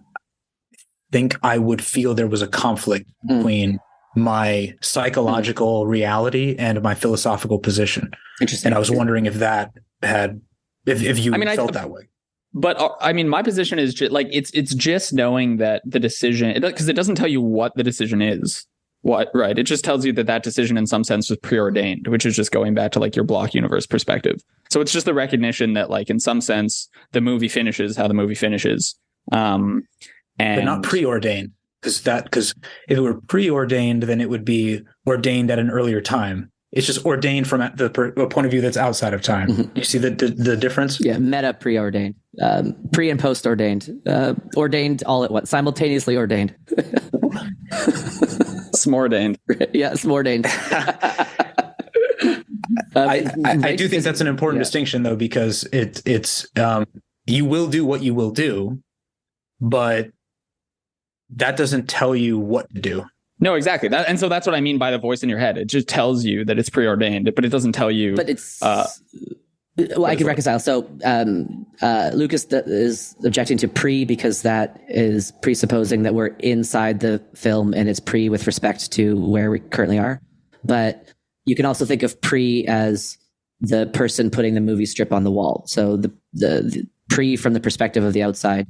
think I would feel there was a conflict between my psychological reality and my philosophical position. Interesting. And I was wondering if that had, if you felt that way. But I mean, my position is just like, it's just knowing that the decision, because it doesn't tell you what the decision is. Right. It just tells you that decision in some sense was preordained, which is just going back to like your block universe perspective. So it's just the recognition that, like, in some sense, the movie finishes how the movie finishes. But not preordained, because if it were preordained, then it would be ordained at an earlier time. It's just ordained from a point of view that's outside of time. You see the difference? Yeah, meta preordained, pre and post ordained, ordained all at once, simultaneously ordained. Smordained. Yeah, smordained. I do think that's an important distinction, though, because it's you will do what you will do, but that doesn't tell you what to do. No, exactly. And so that's what I mean by the voice in your head. It just tells you that it's preordained, but it doesn't tell you. But it's well, I can reconcile. So Lucas is objecting to pre because that is presupposing that we're inside the film, and it's pre with respect to where we currently are. But you can also think of pre as the person putting the movie strip on the wall. So the pre from the perspective of the outside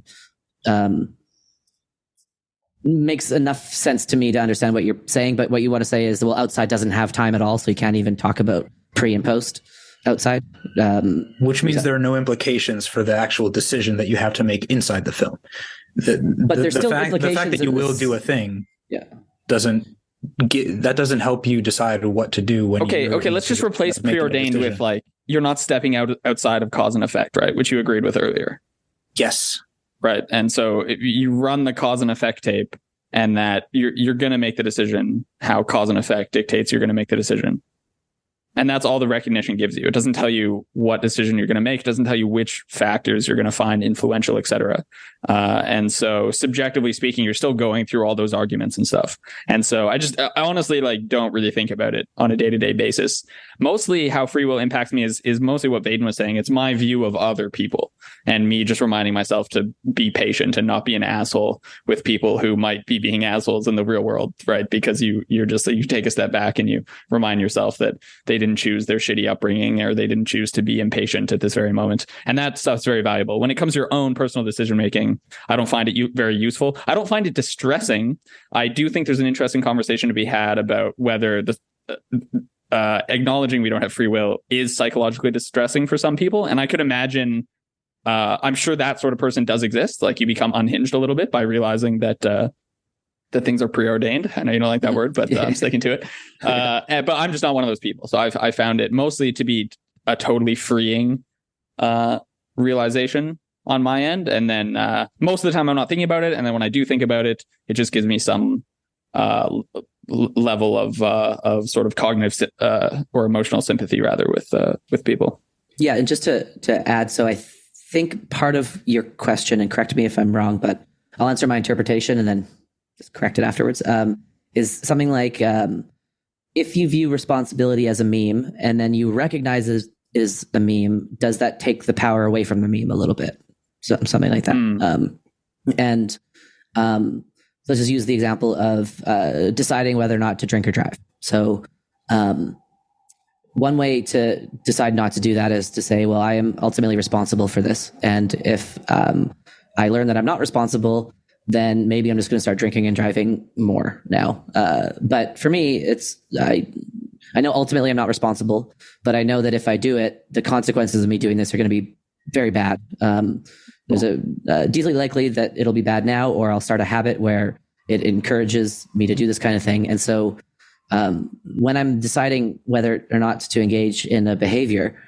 makes enough sense to me to understand what you're saying. But what you want to say is, well, outside doesn't have time at all, so you can't even talk about pre and post outside. Which means there are no implications for the actual decision that you have to make inside the film. But there's still implications. The fact that you will do a thing doesn't help you decide what to do when okay, let's just replace preordained with, like, you're not stepping outside of cause and effect, right? Which you agreed with earlier. Yes. Right. And so if you run the cause and effect tape, and that you're going to make the decision how cause and effect dictates you're going to make the decision. And that's all the recognition gives you. It doesn't tell you what decision you're going to make. It doesn't tell you which factors you're going to find influential, et cetera. And so subjectively speaking, you're still going through all those arguments and stuff. And so I honestly, like, don't really think about it on a day-to-day basis. Mostly how free will impacts me is mostly what Vaden was saying. It's my view of other people, and me just reminding myself to be patient and not be an asshole with people who might be being assholes in the real world, right? Because you take a step back and you remind yourself that they didn't choose their shitty upbringing, or they didn't choose to be impatient at this very moment. And that stuff's very valuable. When it comes to your own personal decision-making, I don't find it very useful. I don't find it distressing. I do think there's an interesting conversation to be had about whether the acknowledging we don't have free will is psychologically distressing for some people. And I could imagine, I'm sure that sort of person does exist. Like, you become unhinged a little bit by realizing that things are preordained. I know you don't like that word, but I'm sticking to it. But I'm just not one of those people. So I found it mostly to be a totally freeing realization on my end. And then most of the time I'm not thinking about it. And then when I do think about it, it just gives me some level of sort of cognitive or emotional sympathy rather with people. Yeah. And just to add, so I think part of your question, and correct me if I'm wrong, but I'll answer my interpretation and then just correct it afterwards, is something like, if you view responsibility as a meme and then you recognize it is a meme, does that take the power away from the meme a little bit? So, something like that. Let's just use the example of deciding whether or not to drink or drive. So one way to decide not to do that is to say, well, I am ultimately responsible for this. And if I learn that I'm not responsible, then maybe I'm just going to start drinking and driving more now. But for me, I know ultimately I'm not responsible, but I know that if I do it, the consequences of me doing this are going to be very bad. There's a deeply likely that it'll be bad now, or I'll start a habit where it encourages me to do this kind of thing. And so when I'm deciding whether or not to engage in a behavior,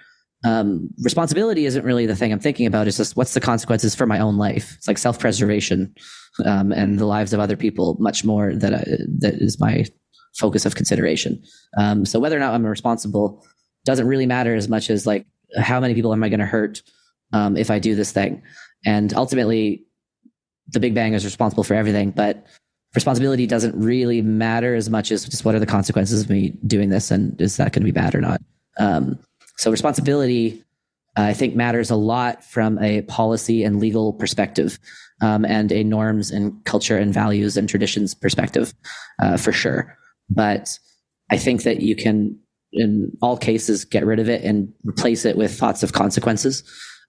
Responsibility isn't really the thing I'm thinking about. It's just what's the consequences for my own life. It's like self-preservation and the lives of other people much more that is my focus of consideration. So whether or not I'm responsible doesn't really matter as much as like how many people am I going to hurt if I do this thing. And ultimately, the Big Bang is responsible for everything, but responsibility doesn't really matter as much as just what are the consequences of me doing this, and is that going to be bad or not? So responsibility, I think, matters a lot from a policy and legal perspective, and a norms and culture and values and traditions perspective, for sure. But I think that you can, in all cases, get rid of it and replace it with thoughts of consequences,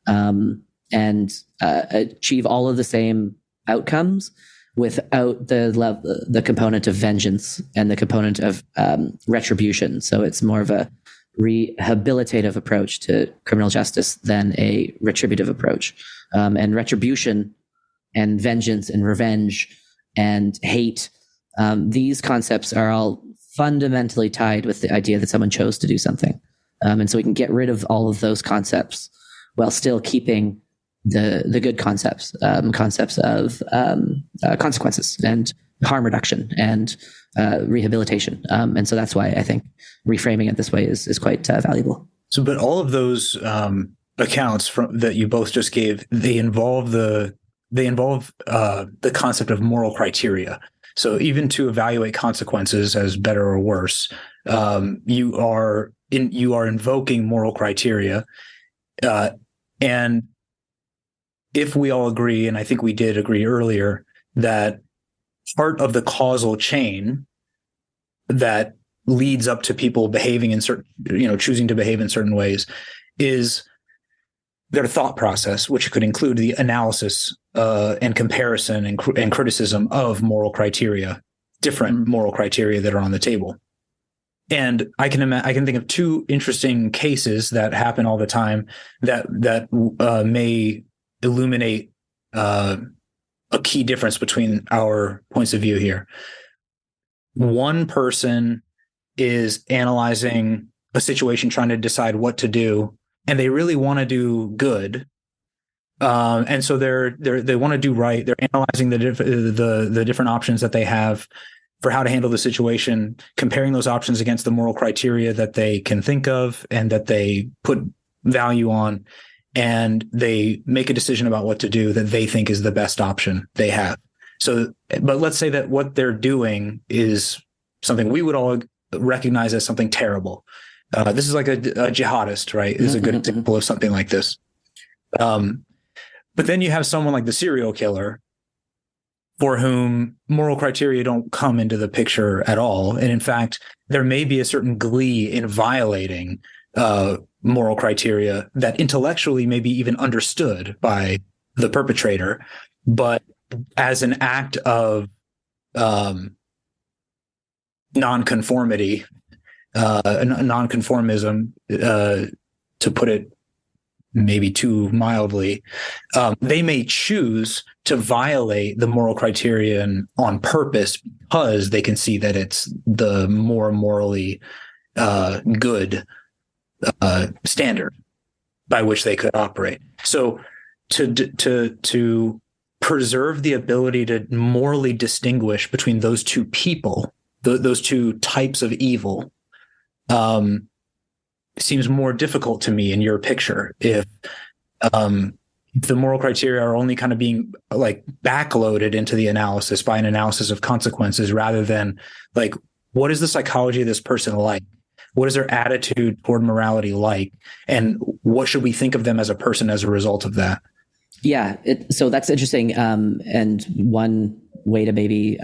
and achieve all of the same outcomes without the component of vengeance and the component of retribution. So it's more of a rehabilitative approach to criminal justice than a retributive approach. And retribution and vengeance and revenge and hate, these concepts are all fundamentally tied with the idea that someone chose to do something. And so we can get rid of all of those concepts while still keeping the good concepts of consequences and harm reduction and rehabilitation. And so that's why I think reframing it this way is quite valuable. So, but all of those accounts that you both just gave, they involve the concept of moral criteria. So even to evaluate consequences as better or worse, you are invoking moral criteria, and if we all agree, and I think we did agree earlier, that part of the causal chain that leads up to people behaving in certain, choosing to behave in certain ways is their thought process, which could include the analysis and comparison and criticism of moral criteria, different moral criteria that are on the table. And I can think of two interesting cases that happen all the time that may illuminate a key difference between our points of view here. One person is analyzing a situation, trying to decide what to do, and they really want to do good, and so they want to do right. They're analyzing the different options that they have for how to handle the situation, comparing those options against the moral criteria that they can think of and that they put value on, and they make a decision about what to do that they think is the best option they have. So, but let's say that what they're doing is something we would all recognize as something terrible. This is like a jihadist, right? Is a good example of something like this. But then you have someone like the serial killer, for whom moral criteria don't come into the picture at all. And in fact, there may be a certain glee in violating moral criteria that intellectually may be even understood by the perpetrator, but as an act of nonconformity, nonconformism, to put it maybe too mildly, they may choose to violate the moral criterion on purpose because they can see that it's the more morally good standard by which they could operate. So to preserve the ability to morally distinguish between those two people, those two types of evil, seems more difficult to me in your picture. If the moral criteria are only kind of being like backloaded into the analysis by an analysis of consequences, rather than like, what is the psychology of this person like? What is their attitude toward morality like? And what should we think of them as a person as a result of that? Yeah. So that's interesting. And one way to maybe give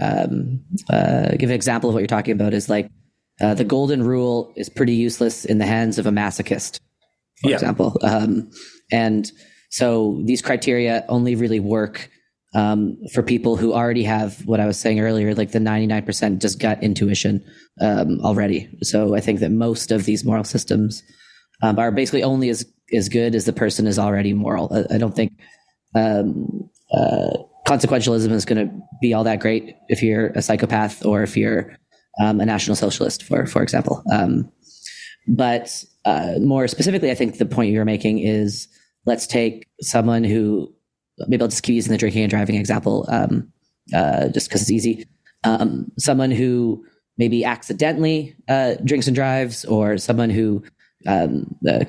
an example of what you're talking about is like, the golden rule is pretty useless in the hands of a masochist, for example. And so these criteria only really work for people who already have what I was saying earlier, like the 99% just gut intuition already. So I think that most of these moral systems are basically only as good as the person is already moral. I don't think consequentialism is going to be all that great if you're a psychopath or if you're a National Socialist, for example. But more specifically, I think the point you were making is, let's take someone who, maybe I'll just keep using the drinking and driving example, just because it's easy. Someone who maybe accidentally drinks and drives, or someone who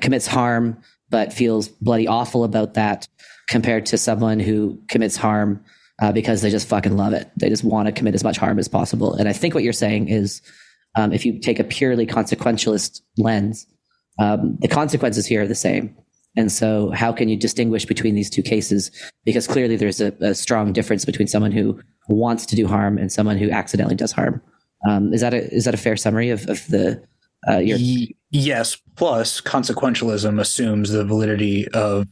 commits harm but feels bloody awful about that, compared to someone who commits harm because they just fucking love it. They just want to commit as much harm as possible. And I think what you're saying is, if you take a purely consequentialist lens, the consequences here are the same. And so how can you distinguish between these two cases? Because clearly there's a strong difference between someone who wants to do harm and someone who accidentally does harm. Is that a fair summary of the Yes. Plus, consequentialism assumes the validity of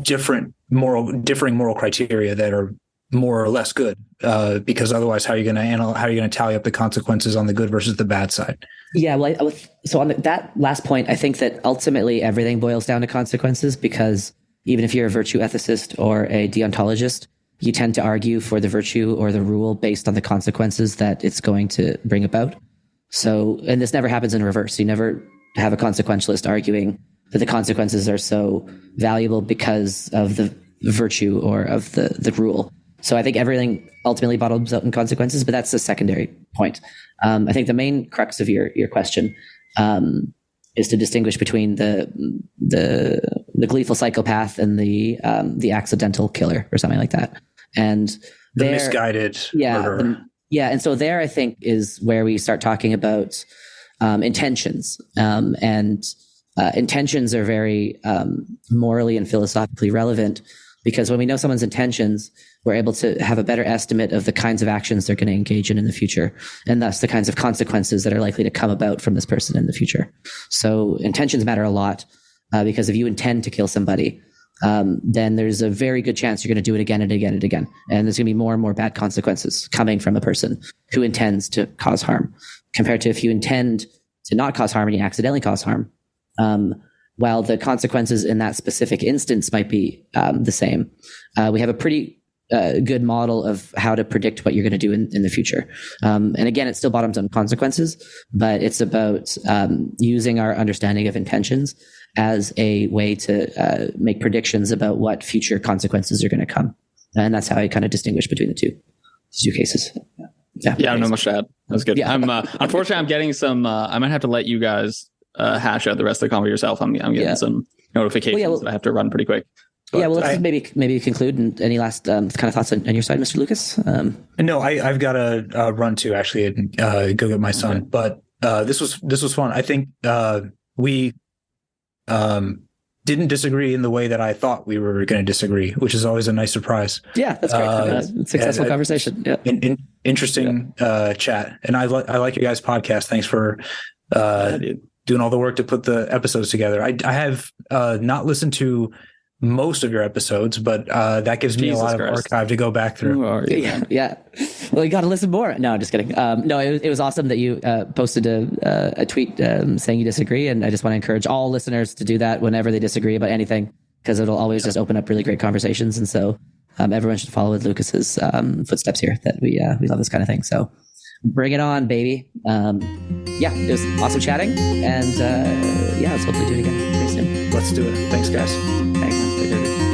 differing moral criteria that are more or less good. Because otherwise, how are you going to tally up the consequences on the good versus the bad side? Yeah. Well, so on that last point, I think that ultimately everything boils down to consequences, because even if you're a virtue ethicist or a deontologist, you tend to argue for the virtue or the rule based on the consequences that it's going to bring about. So, and this never happens in reverse. You never have a consequentialist arguing that the consequences are so valuable because of the virtue or of the rule. So I think everything ultimately bottoms out in consequences, but that's a secondary point. I think the main crux of your question is to distinguish between the gleeful psychopath and the accidental killer or something like that. And the misguided murderer. And so there, I think, is where we start talking about intentions. And intentions are very morally and philosophically relevant, because when we know someone's intentions, we're able to have a better estimate of the kinds of actions they're going to engage in the future, and thus the kinds of consequences that are likely to come about from this person in the future. So intentions matter a lot, because if you intend to kill somebody, then there's a very good chance you're going to do it again and again and again. And there's going to be more and more bad consequences coming from a person who intends to cause harm, compared to if you intend to not cause harm and you accidentally cause harm. While the consequences in that specific instance might be the same, we have a pretty good model of how to predict what you're going to do in the future. And again, it still bottoms on consequences, but it's about using our understanding of intentions as a way to make predictions about what future consequences are going to come. And that's how I kind of distinguish between the two cases. Yeah, I don't know much to add. That's good. Yeah. Unfortunately, I'm getting some, I might have to let you guys hash out the rest of the convo yourself. I'm getting some notifications that I have to run pretty quick. But, let's maybe conclude. And any last kind of thoughts on your side, Mr. Lucas? No, I've got to run to actually and go get my son. Okay. But this was fun. I think we didn't disagree in the way that I thought we were going to disagree, which is always a nice surprise. Yeah, that's great. Successful conversation. Yeah, interesting chat. And I like your guys' podcast. Thanks for doing all the work to put the episodes together. I have not listened to most of your episodes, but that gives me a lot of archive to go back through. Yeah. Well, you got to listen more. No, just kidding. No, it was awesome that you posted a tweet saying you disagree, and I just want to encourage all listeners to do that whenever they disagree about anything, because it'll always just open up really great conversations. And so everyone should follow with Lucas's footsteps here. That we love this kind of thing. So bring it on, baby. It was awesome chatting, and let's hopefully do it again very soon. Let's do it. Thanks, guys. Thanks.